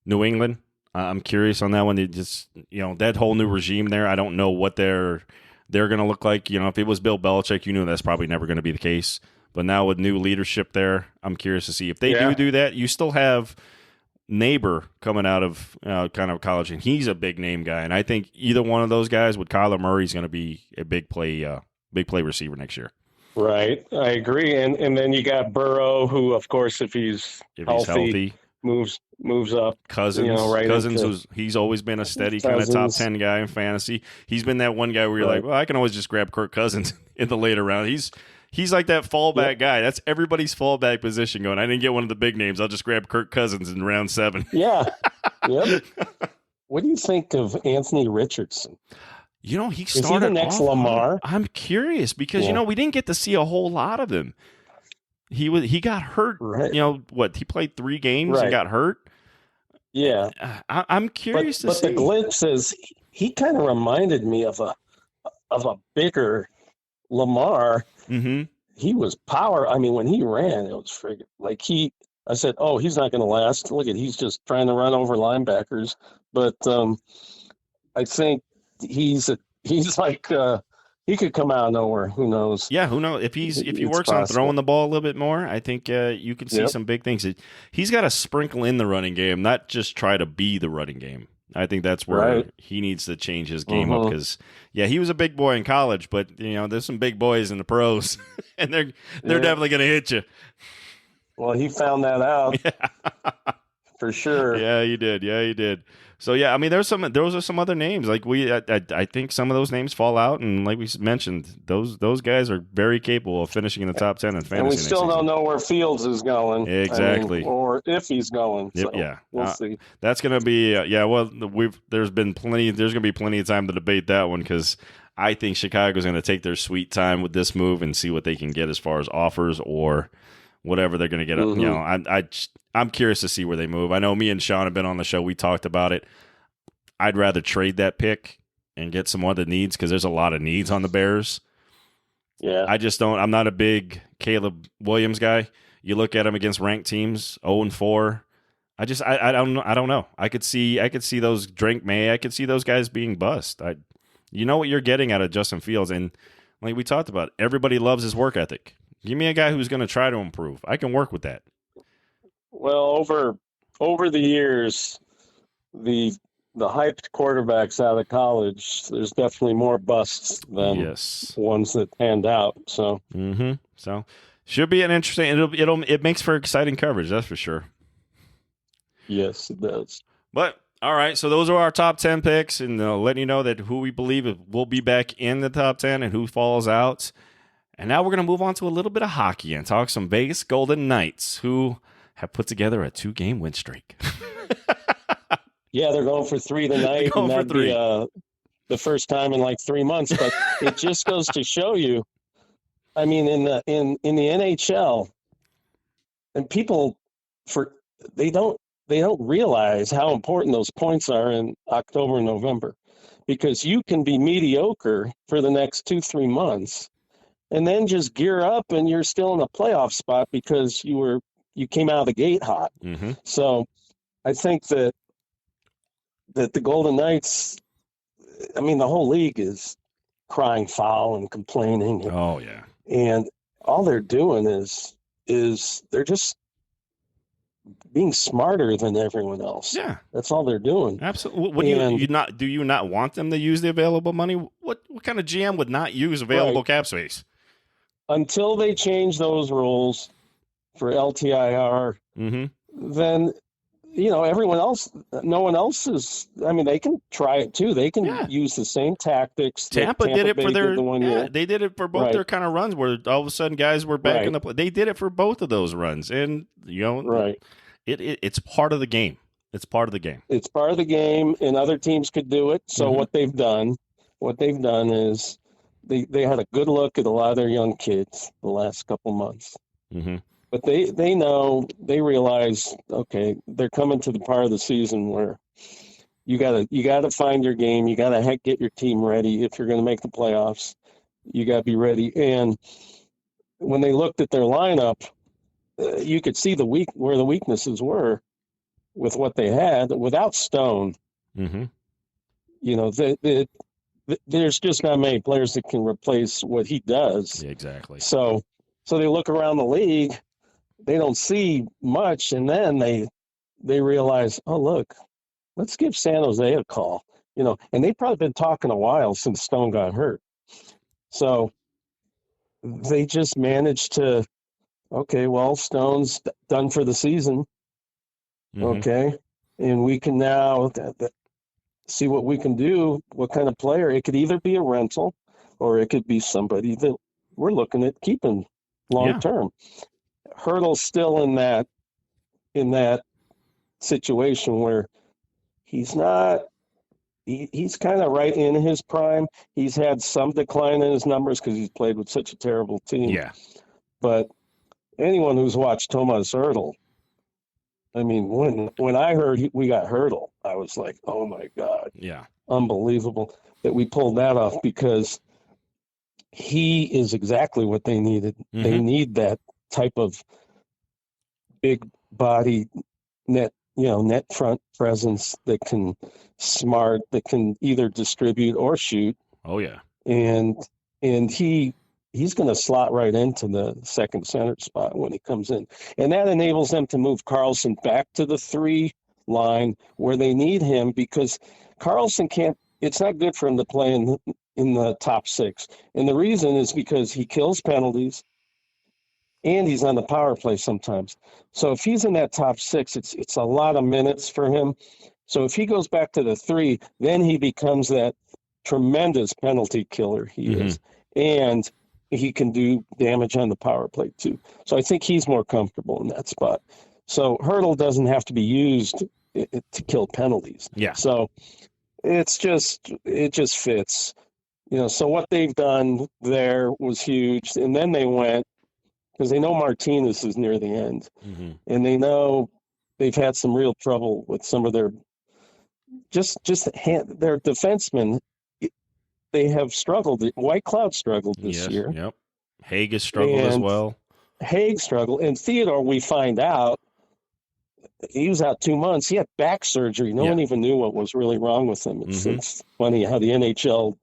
New England. I'm curious on that one. They just, that whole new regime there, I don't know what they're going to look like. If it was Bill Belichick, that's probably never going to be the case. But now with new leadership there, I'm curious to see if they do that. You still have Neighbor coming out of kind of college, and he's a big name guy. And I think either one of those guys with Kyler Murray is going to be a big play receiver next year. Right, I agree. And then you got Burrow, who, of course, if he's healthy, moves up. Cousins, he's always been a steady kind of top 10 guy in fantasy. He's been that one guy where you're like, well, I can always just grab Kirk Cousins in the later round. He's like that fallback guy. That's everybody's fallback position going, I didn't get one of the big names. I'll just grab Kirk Cousins in round 7. Yeah. Yep. What do you think of Anthony Richardson? He started Is he the next Lamar? I'm curious because, we didn't get to see a whole lot of him. He got hurt. Right. He played 3 games and got hurt. Yeah. I'm curious to see. But the glimpse is he kind of reminded me of a bigger Lamar. Mm-hmm. He was power. I mean, when he ran, it was friggin' like I said, oh, he's not going to last. Look he's just trying to run over linebackers. But I think he's like he could come out of nowhere. Who knows? Yeah, who knows? If he works on throwing the ball a little bit more, I think you can see some big things. He's got to sprinkle in the running game, not just try to be the running game. I think that's where he needs to change his game up because, he was a big boy in college, but there's some big boys in the pros, and they're definitely going to hit you. Well, he found that out for sure. Yeah, he did. So I mean, those are some other names. Like I think some of those names fall out, and like we mentioned, those guys are very capable of finishing in the top 10 in fantasy. And we still don't know where Fields is going, exactly, or if he's going. So we'll see. That's going to be there's going to be plenty of time to debate that one because I think Chicago's going to take their sweet time with this move and see what they can get as far as offers or whatever they're going to get. I'm curious to see where they move. I know me and Sean have been on the show. We talked about it. I'd rather trade that pick and get some other needs because there's a lot of needs on the Bears. Yeah. I'm not a big Caleb Williams guy. You look at him against ranked teams, 0-4. I don't know. I could see those Drake May. I could see those guys being bust. You know what you're getting out of Justin Fields. And like we talked about, everybody loves his work ethic. Give me a guy who's going to try to improve. I can work with that. Well, over the years, the hyped quarterbacks out of college, there's definitely more busts than ones that panned out. So, so should be an interesting. It makes for exciting coverage. That's for sure. Yes, it does. But all right, so those are our top 10 picks, and letting you know that who we believe will be back in the top 10 and who falls out. And now we're going to move on to a little bit of hockey and talk some Vegas Golden Knights, who have put together a 2-game win streak. Yeah, they're going for 3 tonight, and that'd be the first time in like 3 months. But it just goes to show you, I mean, in the NHL, and people they don't realize how important those points are in October and November, because you can be mediocre for the next 2-3 months and then just gear up and you're still in a playoff spot because you came out of the gate hot. Mm-hmm. So I think that the Golden Knights, I mean, the whole league is crying foul and complaining. Oh yeah. And all they're doing is they're just being smarter than everyone else. Yeah, that's all they're doing. Absolutely. Do you not want them to use the available money? What kind of GM would not use available cap space? Until they change those rules for LTIR, then everyone else, no one else is. I mean, they can try it too. They can use the same tactics. Tampa did it for their. year. They did it for both their kind of runs, where all of a sudden guys were back in the play. They did it for both of those runs, and it's part of the game. It's part of the game. It's part of the game, and other teams could do it. So what they've done is they had a good look at a lot of their young kids the last couple months. Mm-hmm. But they realize, okay, they're coming to the part of the season where you gotta find your game. You gotta get your team ready if you're going to make the playoffs. You got to be ready. And when they looked at their lineup, you could see where the weaknesses were with what they had without Stone. Mm-hmm. There's just not many players that can replace what he does. Yeah, exactly. So they look around the league. They don't see much, and then they realize, oh, look, let's give San Jose a call. And they've probably been talking a while since Stone got hurt. So they just managed to, okay, well, Stone's done for the season. Mm-hmm. Okay, and we can now see what we can do, what kind of player. It could either be a rental or it could be somebody that we're looking at keeping long term. Hertl's still in that situation where he's not. He's kind of right in his prime. He's had some decline in his numbers because he's played with such a terrible team. Yeah. But anyone who's watched Thomas Hertl, I mean, when I heard we got Hertl, I was like, oh my God. Yeah. Unbelievable that we pulled that off, because he is exactly what they needed. Mm-hmm. They need that type of big body net front presence that can either distribute or shoot. Oh yeah. And he's going to slot right into the second center spot when he comes in. And that enables them to move Carlson back to the 3 line where they need him, because Carlson it's not good for him to play in the top 6. And the reason is because he kills penalties and he's on the power play sometimes. So if he's in that top 6, it's a lot of minutes for him. So if he goes back to the 3, then he becomes that tremendous penalty killer he is. And he can do damage on the power play too. So I think he's more comfortable in that spot. So Hertl doesn't have to be used to kill penalties. Yeah. So it just fits. So what they've done there was huge. And then they went, because they know Martinez is near the end. Mm-hmm. And they know they've had some real trouble with some of their their defensemen. They have struggled. White Cloud struggled this year. Yep. Haig has struggled as well. Haig struggled. And Theodore, we find out, he was out 2 months. He had back surgery. No one even knew what was really wrong with him. It's funny how the NHL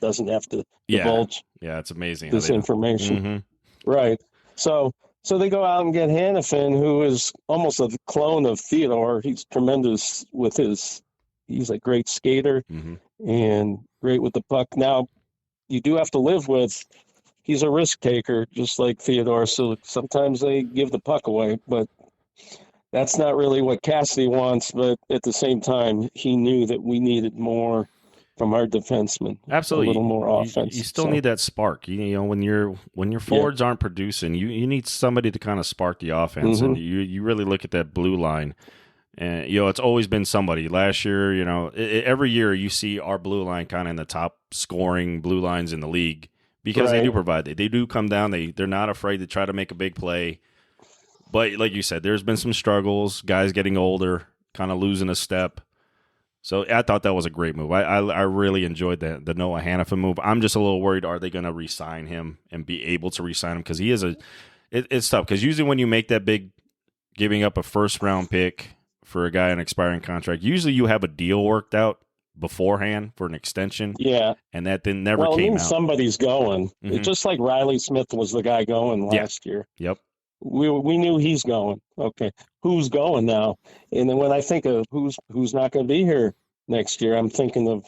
doesn't have to divulge. Yeah, it's amazing. This information. Mm-hmm. Right. So they go out and get Hannafin, who is almost a clone of Theodore. He's tremendous with he's a great skater and great with the puck. Now, you do have to live with, he's a risk taker, just like Theodore. So sometimes they give the puck away, but that's not really what Cassidy wants, but at the same time, he knew that we needed more from our defensemen. Absolutely, a little more offense. You still need that spark. You know, when your forwards aren't producing, you need somebody to kind of spark the offense, and you really look at that blue line. And, you know, it's always been somebody. Last year, you know, every year you see our blue line kind of in the top scoring blue lines in the league because they do provide. They do come down. They're not afraid to try to make a big play. But like you said, there's been some struggles, guys getting older, kind of losing a step. So I thought that was a great move. I really enjoyed the Noah Hannafin move. I'm just a little worried, are they going to re-sign him and be able to re-sign him? Because he is it's tough. Because usually when you make that big, giving up a first-round pick for a guy on an expiring contract, usually you have a deal worked out beforehand for an extension. Yeah. And that then never came out. Somebody's going. Just like Riley Smith was the guy going last year. Yep. We knew he's going. Okay. Who's going now? And then when I think of who's not going to be here next year, I'm thinking of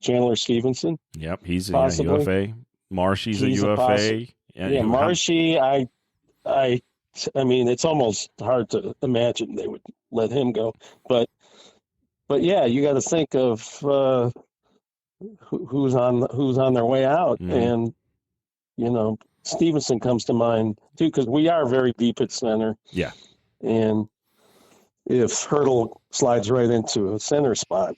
Chandler Stevenson. Yep. He's a UFA. Marshy's a UFA. Yeah, Marshy, I mean, it's almost hard to imagine they would let him go, but yeah, you got to think of who's on their way out, and you know, Stevenson comes to mind too because we are very deep at center. Yeah, and if Hertl slides right into a center spot,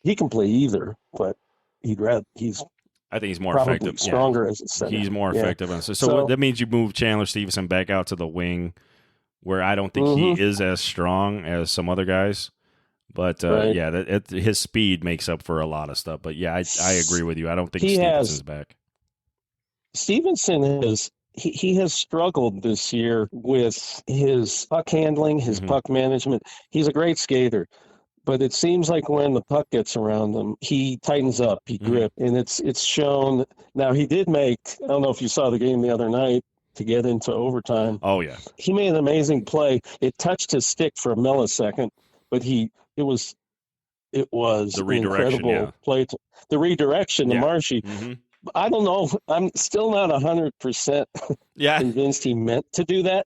he can play either, but I think he's more effective. Stronger as a center. He's more effective. So that means you move Chandler Stevenson back out to the wing, where I don't think he is as strong as some other guys. But his speed makes up for a lot of stuff. But yeah, I agree with you. I don't think Stevenson's back. Stevenson he has struggled this year with his puck handling, his puck management. He's a great skater. But it seems like when the puck gets around him, he tightens up, he grip, and it's shown. Now, he did make, I don't know if you saw the game the other night to get into overtime. Oh, yeah. He made an amazing play. It touched his stick for a millisecond, but it was the redirection, incredible play. The redirection to Marshy. I don't know. I'm still not 100% convinced he meant to do that.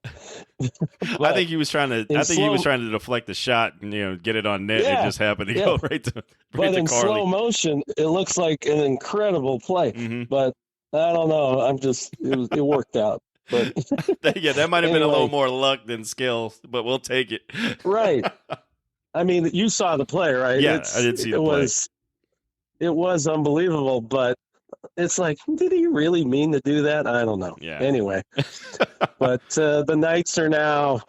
I think he was trying to. He was trying to deflect the shot and get it on net. It just happened to go right to. But in Carly. Slow motion, it looks like an incredible play. But I don't know. It worked out. But that might have been a little more luck than skill, but we'll take it. Right. I mean, you saw the play, right? Yeah, I did see the play. It was unbelievable, but. It's like, did he really mean to do that? I don't know. Yeah. Anyway, but the Knights are now,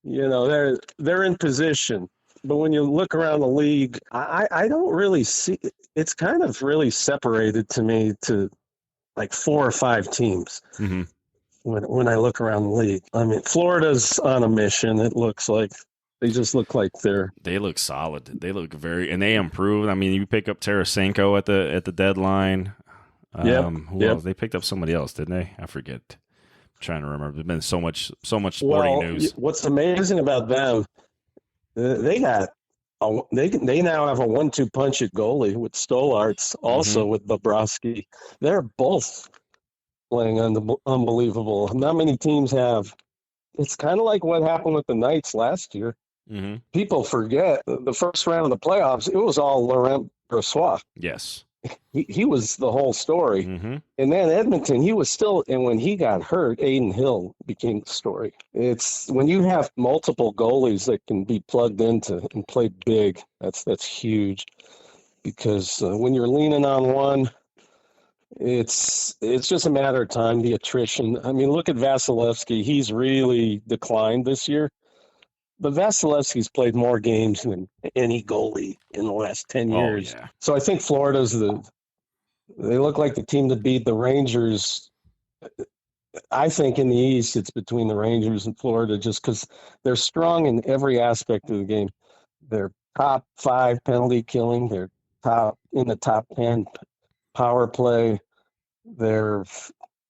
they're in position. But when you look around the league, I don't really see. It's kind of really separated to me to like 4 or 5 teams. When I look around the league, I mean, Florida's on a mission. It looks like. They just look like they look solid. They look and they improved. I mean, you pick up Tarasenko at the deadline. Who else? They picked up somebody else, didn't they? I forget. I'm trying to remember. There's been so much sporting news. What's amazing about them? They now have a 1-2 punch at goalie with Stolarz, also with Bobrovsky. They're both playing unbelievable. Not many teams have. It's kind of like what happened with the Knights last year. People forget the first round of the playoffs. It was all Laurent Brossoit. Yes. He was the whole story. And then Edmonton, he was still, and when he got hurt, Aiden Hill became the story. It's when you have multiple goalies that can be plugged into and play big, that's huge. Because when you're leaning on one, it's just a matter of time, the attrition. I mean, look at Vasilevsky. He's really declined this year. But Vasilevsky's played more games than any goalie in the last 10 years. Yeah. So I think Florida's they look like the team that beat the Rangers. I think in the East, it's between the Rangers and Florida just because they're strong in every aspect of the game. They're top 5 penalty killing. They're in the top 10 power play. Their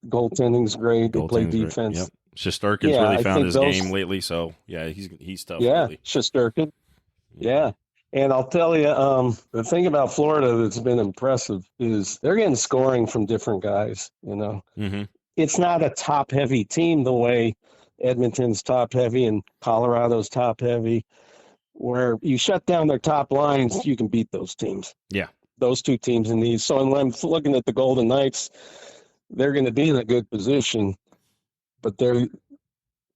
goaltending's great. They play defense. Yep. Shesterkin's really found his game lately, so he's tough. Yeah, lately. Shesterkin. Yeah, and I'll tell you, the thing about Florida that's been impressive is they're getting scoring from different guys. It's not a top-heavy team the way Edmonton's top heavy and Colorado's top heavy, where you shut down their top lines, you can beat those teams. Yeah. Those two teams in these. So when I'm looking at the Golden Knights, they're going to be in a good position, but they're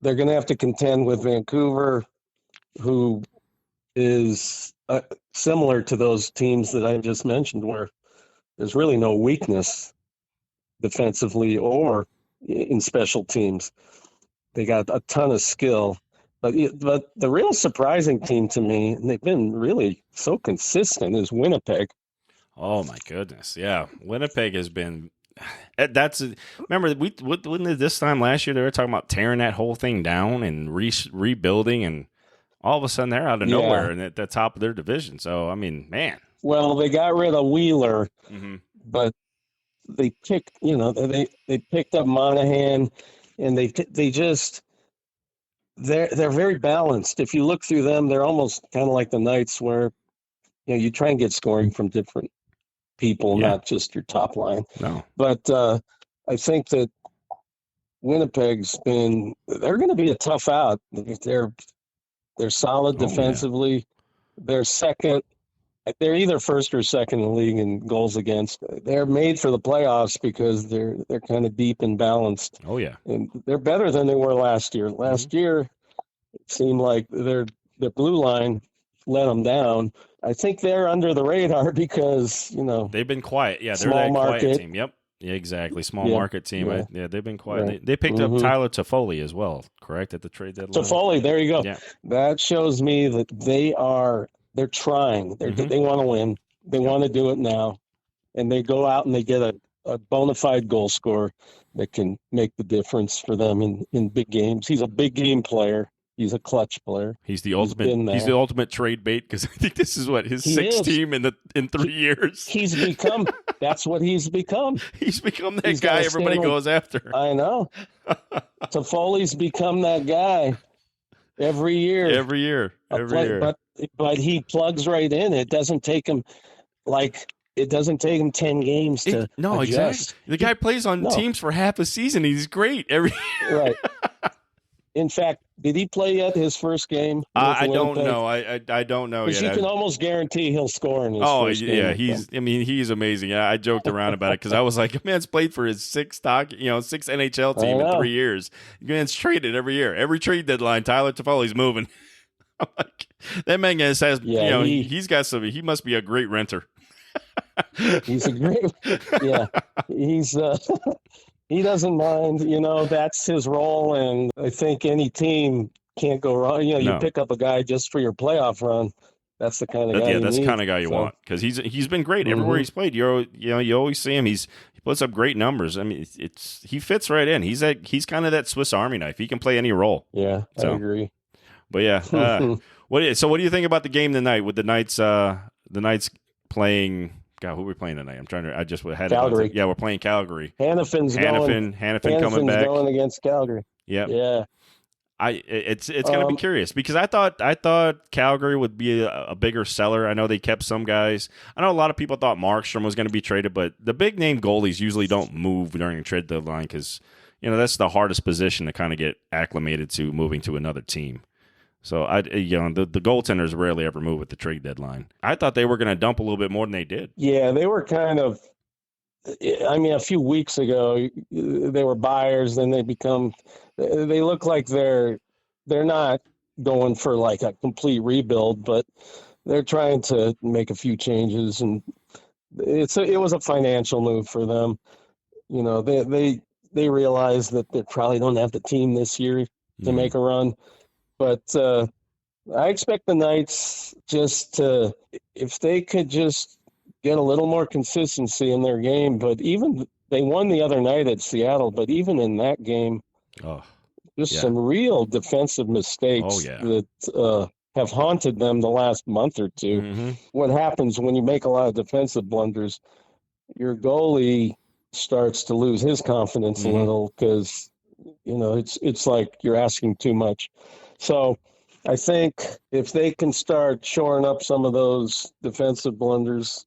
going to have to contend with Vancouver, who is similar to those teams that I just mentioned, where there's really no weakness defensively or in special teams. They got a ton of skill. But the real surprising team to me, and they've been really so consistent, is Winnipeg. Oh, my goodness. Yeah. Winnipeg has been – remember, wasn't it this time last year they were talking about tearing that whole thing down and rebuilding, and all of a sudden they're out of nowhere and at the top of their division. So, I mean, man. Well, they got rid of Wheeler, but they picked, they picked up Monahan, and they're very balanced. If you look through them, they're almost kind of like the Knights, where you try and get scoring from different people, not just your top line. No. But I think that they're going to be a tough out. They're solid defensively. Yeah. They're second. They're either first or second in the league in goals against. They're made for the playoffs because they're kind of deep and balanced. Oh, yeah. And they're better than they were last year. Last year, it seemed like the blue line let them down. I think they're under the radar because, they've been quiet. Yeah, they're that quiet team. Yep. Yeah, exactly. Small market team. Yeah. They've been quiet. Right. They picked up Tyler Toffoli as well, correct, at the trade deadline? Toffoli, there you go. Yeah. That shows me that they're trying. They want to win. They want to do it now. And they go out and they get a bona fide goal scorer that can make the difference for them in big games. He's a big game player. He's a clutch player. He's the ultimate. He's the ultimate trade bait, because I think this is his sixth team in 3 years. He's become. That's what he's become. He's become that guy everybody goes after. I know. Toffoli's become that guy every year. Every year. But he plugs right in. It doesn't take him 10 games to adjust. Exactly. The guy plays on teams for half a season. He's great every year. Right. In fact, did he play yet his first game? I don't know. I don't know yet. You can almost guarantee he'll score in his first game. He's amazing. I joked around about it because I was like, man's played for his sixth NHL team in 3 years. Man's traded every year. Every trade deadline, Tyler Toffoli's moving. I'm like, that man has he's got some. He must be a great renter. He's a great. Yeah, he's. He doesn't mind, that's his role, and I think any team can't go wrong. You pick up a guy just for your playoff run. That's the kind of guy. Yeah, that's the kind of guy you want, because he's been great everywhere he's played. You always see him. He puts up great numbers. I mean, he fits right in. He's kind of that Swiss Army knife. He can play any role. Yeah, I agree. But yeah, what do you think about the game tonight with the Knights? The Knights playing. God, who are we playing tonight? I just had Calgary. We're playing Calgary. Hannafin's coming back. Going against Calgary. Yep. Yeah. It's going to be curious, because I thought Calgary would be a bigger seller. I know they kept some guys. I know a lot of people thought Markstrom was going to be traded, but the big name goalies usually don't move during a trade deadline, because that's the hardest position to kind of get acclimated to, moving to another team. So the goaltenders rarely ever move at the trade deadline. I thought they were going to dump a little bit more than they did. Yeah, they were kind of. I mean, a few weeks ago they were buyers. Then they look like they're not going for like a complete rebuild, but they're trying to make a few changes, and it was a financial move for them. They realize that they probably don't have the team this year to make a run. But I expect the Knights if they could just get a little more consistency in their game. But even they won the other night at Seattle, but even in that game, some real defensive mistakes that have haunted them the last month or two. Mm-hmm. What happens when you make a lot of defensive blunders? Your goalie starts to lose his confidence a little, because it's like you're asking too much. So I think if they can start shoring up some of those defensive blunders,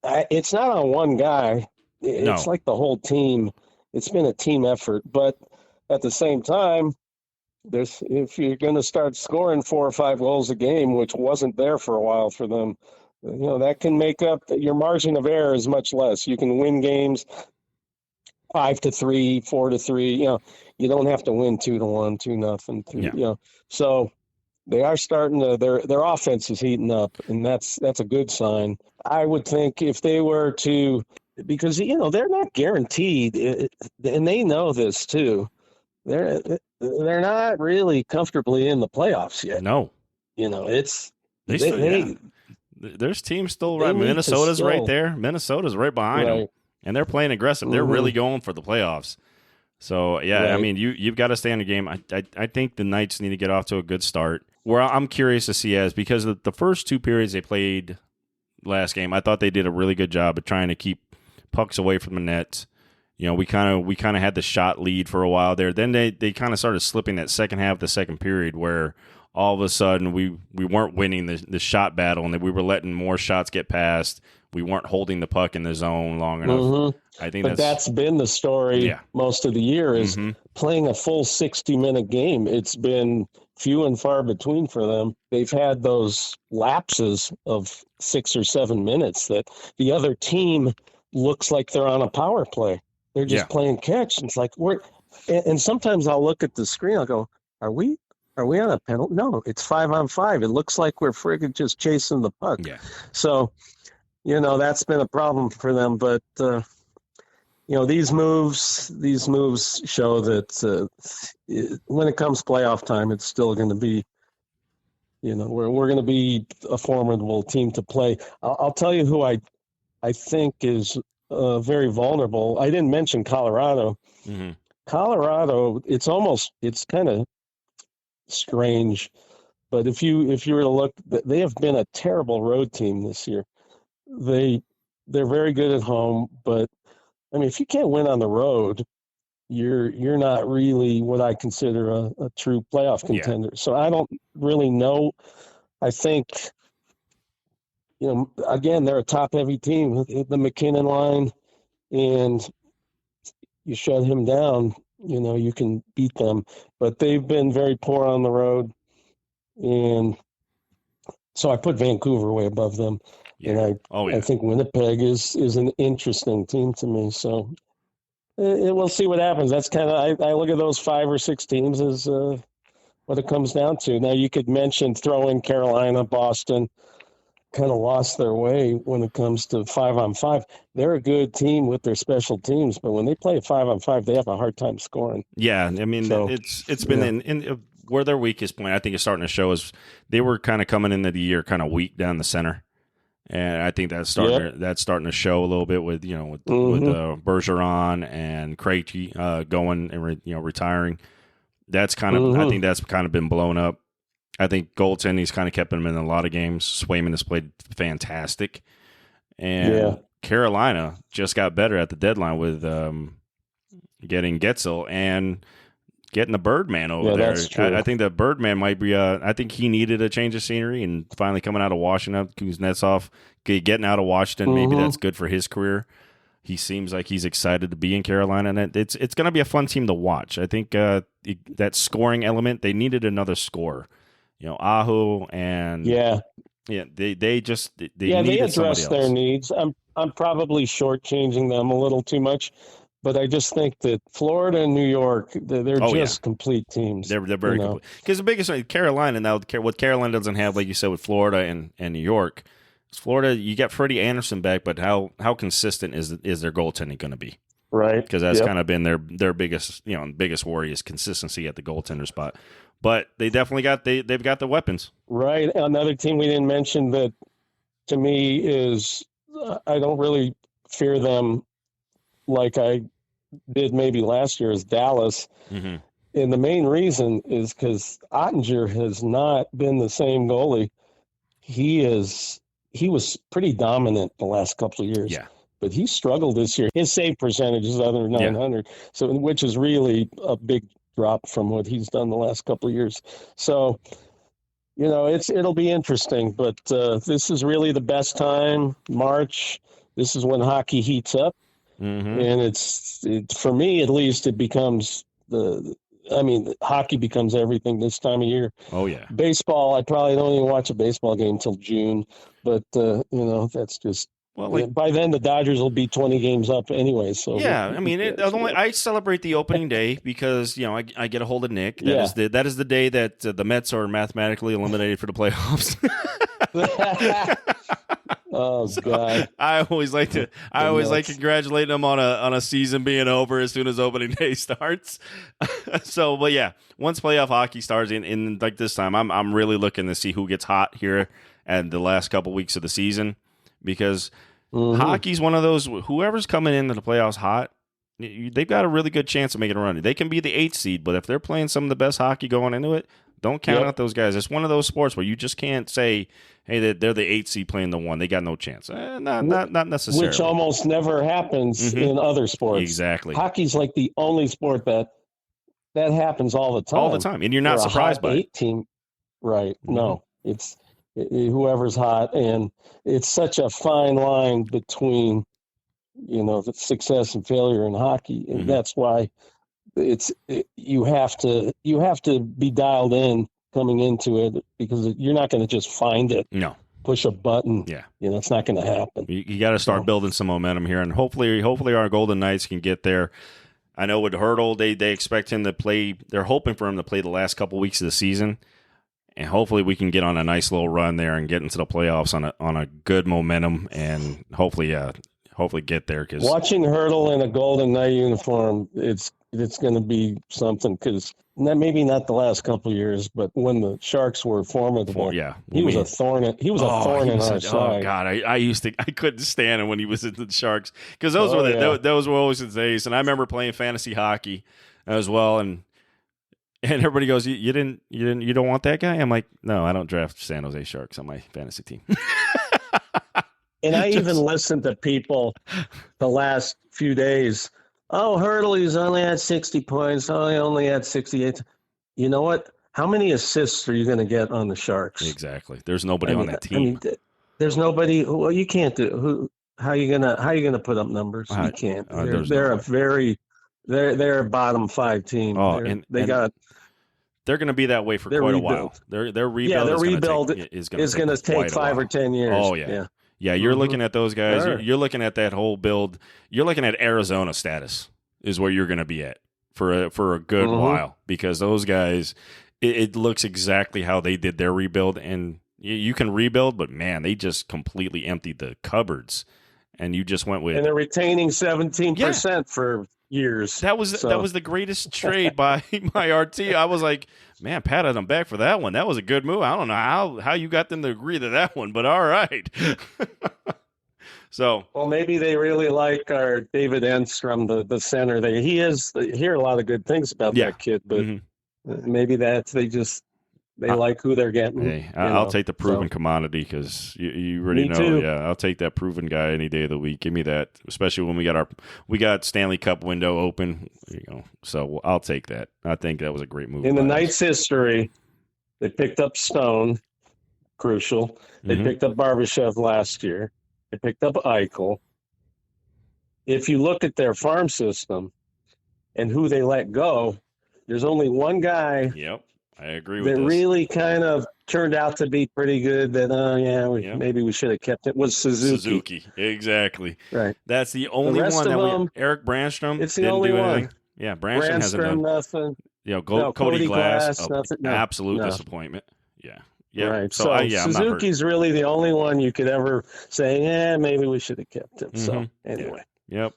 it's not on one guy. It's like the whole team. It's been a team effort. But at the same time, if you're going to start scoring 4 or 5 goals a game, which wasn't there for a while for them, that can make up your margin of error is much less. You can win games 5-3, 4-3. You don't have to win 2-1, 2-0, 3. So they are starting to their offense is heating up, and that's a good sign. I would think if they were to, because they're not guaranteed, and they know this too. They're not really comfortably in the playoffs yet. No, it's there's teams still right. Minnesota's right there. Minnesota's right behind them, and they're playing aggressive. Mm-hmm. They're really going for the playoffs. So I mean, you've got to stay on the game. I think the Knights need to get off to a good start. Where I'm curious to see is because the first 2 periods they played last game, I thought they did a really good job of trying to keep pucks away from the net. We kind of had the shot lead for a while there. Then they kind of started slipping that second half of the second period where all of a sudden we weren't winning the shot battle and that we were letting more shots get past. We weren't holding the puck in the zone long enough. Mm-hmm. I think that's been the story most of the year is playing a full 60-minute game. It's been few and far between for them. They've had those lapses of 6 or 7 minutes that the other team looks like they're on a power play. They're just playing catch. It's like and sometimes I'll look at the screen. I'll go, "Are we on a penalty?" No, it's 5-on-5. It looks like we're friggin' just chasing the puck. Yeah. So, that's been a problem for them. But these moves show that when it comes playoff time, it's still going to be, we're going to be a formidable team to play. I'll tell you who I think is very vulnerable. I didn't mention Colorado. Mm-hmm. Colorado, it's kind of strange, but if you were to look, they have been a terrible road team this year. They're very good at home, but I mean, if you can't win on the road, you're not really what I consider a true playoff contender. So I don't really know. I think, again, they're a top-heavy team, the McKinnon line, and you shut him down, you can beat them. But they've been very poor on the road, and so I put Vancouver way above them. Yeah. And I think Winnipeg is an interesting team to me. So we'll see what happens. That's kind of I look at those 5 or 6 teams as what it comes down to. Now you could throw in Carolina, Boston. Kind of lost their way when it comes to 5-on-5. They're a good team with their special teams, but when they play 5-on-5, they have a hard time scoring. Yeah, I mean, it's been in where their weakest point, I think, is starting to show is they were kind of coming into the year kind of weak down the center, and I think that's starting to show a little bit with with Bergeron and Krejci going and retiring. That's kind of I think that's kind of been blown up. I think goaltending's kind of kept him in a lot of games. Swayman has played fantastic. And Carolina just got better at the deadline with getting Getzel and getting the Birdman over there. That's true. I think the Birdman might be I think he needed a change of scenery, and finally coming out of Washington, Kuznetsov, getting out of Washington, maybe that's good for his career. He seems like he's excited to be in Carolina, and it's going to be a fun team to watch. I think that scoring element, they needed another scorer. Aho and they address their needs. I'm probably shortchanging them a little too much, but I just think that Florida and New York, they're just complete teams. They're very complete. Because the biggest thing, Carolina now, what Carolina doesn't have, like you said, with Florida and New York, is Florida. You got Freddie Anderson back, but how consistent is their goaltending going to be? Right, because that's kind of been their biggest worry is consistency at the goaltender spot. But they definitely they've got the weapons. Right. Another team we didn't mention that to me is I don't really fear them like I did maybe last year is Dallas. Mm-hmm. And the main reason is because Ottinger has not been the same goalie. He was pretty dominant the last couple of years. Yeah. But he struggled this year. His save percentage is under 900, which is really a big drop from what he's done the last couple of years. So, it'll be interesting. But this is really the best time, March. This is when hockey heats up. Mm-hmm. And it's for me, at least, it becomes I mean, hockey becomes everything this time of year. Oh, yeah. Baseball, I probably don't even watch a baseball game until June. But, that's just – well, by then the Dodgers will be 20 games up anyway. So yeah, I mean, I celebrate the opening day because, I get a hold of Nick. That is the day that the Mets are mathematically eliminated for the playoffs. Oh, God. I always like to congratulate them on a season being over as soon as opening day starts. So, but yeah, once playoff hockey starts in like this time, I'm really looking to see who gets hot here at the last couple weeks of the season, because hockey's one of those, whoever's coming into the playoffs hot, they've got a really good chance of making a run. They can be the 8th seed, but if they're playing some of the best hockey going into it, don't count out those guys. It's one of those sports where you just can't say, hey, they're the 8th seed playing the 1. They got no chance. Not necessarily. Which almost never happens in other sports. Exactly. Hockey's like the only sport that happens all the time. All the time. And you're not surprised by it. 8 team. Right. No. It's whoever's hot. And it's such a fine line between, success and failure in hockey. And that's why you have to be dialed in coming into it, because you're not going to just find it. No. Push a button. Yeah. It's not going to happen. You got to start building some momentum here, and hopefully our Golden Knights can get there. I know with Hertl, they expect him to play. They're hoping for him to play the last couple weeks of the season, and hopefully we can get on a nice little run there and get into the playoffs on a good momentum, and hopefully get there. Cause watching Hertl in a Golden Knight uniform, it's going to be something, because maybe not the last couple of years, but when the Sharks were formidable, he was a thorn in our side. Oh God, I couldn't stand him when he was in the Sharks, because those were always his days. And I remember playing fantasy hockey as well, and everybody goes, you don't want that guy? I'm like, no, I don't draft San Jose Sharks on my fantasy team. And I even listened to people the last few days. Oh, Hertl, he's only had 60 points. Oh, he only had 68. You know what? How many assists are you going to get on the Sharks? Exactly. There's nobody on that team. There's nobody. Well, you can't do. How are you gonna put up numbers? You can't. They're a bottom 5 team. Oh, they're going to be that way for quite a while. Their rebuild. Their rebuild is going to take 5 or 10 years. Oh yeah. Yeah, you're looking at those guys. Sure. You're looking at that whole build. You're looking at Arizona status is where you're going to be at for a good while, because those guys, it looks exactly how they did their rebuild. And you can rebuild, but man, they just completely emptied the cupboards, and you just went with. And they're retaining 17% for years. That was the greatest trade by RT. I was like, man, patted them back for that one. That was a good move. I don't know how you got them to agree to that one, but all right. So, well, maybe they really like our David Enstrom, the center. I hear a lot of good things about that kid, but maybe they like who they're getting. Hey, I'll take the proven commodity, because you already know. Too. Yeah, I'll take that proven guy any day of the week. Give me that, especially when we got Stanley Cup window open. So I'll take that. I think that was a great move. In the Knights' history, they picked up Stone, crucial. They picked up Barbashev last year. They picked up Eichel. If you look at their farm system and who they let go, there's only one guy. Yep. I agree with that this. Really kind of turned out to be pretty good. That maybe we should have kept it. Was Suzuki? Exactly. Right. That's the only one that Eric Brandstrom. It's the only one. Anything. Yeah, Brandstrom hasn't done nothing. Cody Glass, nothing. Absolute disappointment. Yeah. Yeah. Right. So Suzuki's really the only one you could ever say, maybe we should have kept him. So anyway. Yeah. Yep.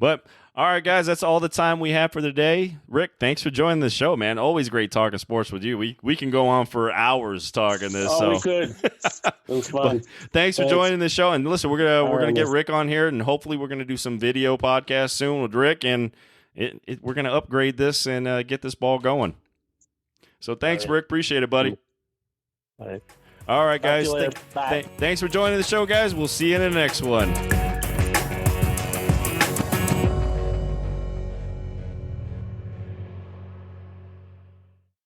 But all right, guys, that's all the time we have for today. Rick, thanks for joining the show, man. Always great talking sports with you. We can go on for hours talking this. We could. It was fun. Thanks for joining the show. And listen, we're gonna get Rick on here, and hopefully we're gonna do some video podcasts soon with Rick, and we're gonna upgrade this and get this ball going. So thanks, Rick. Appreciate it, buddy. All right. All right, guys. Bye. Thanks for joining the show, guys. We'll see you in the next one.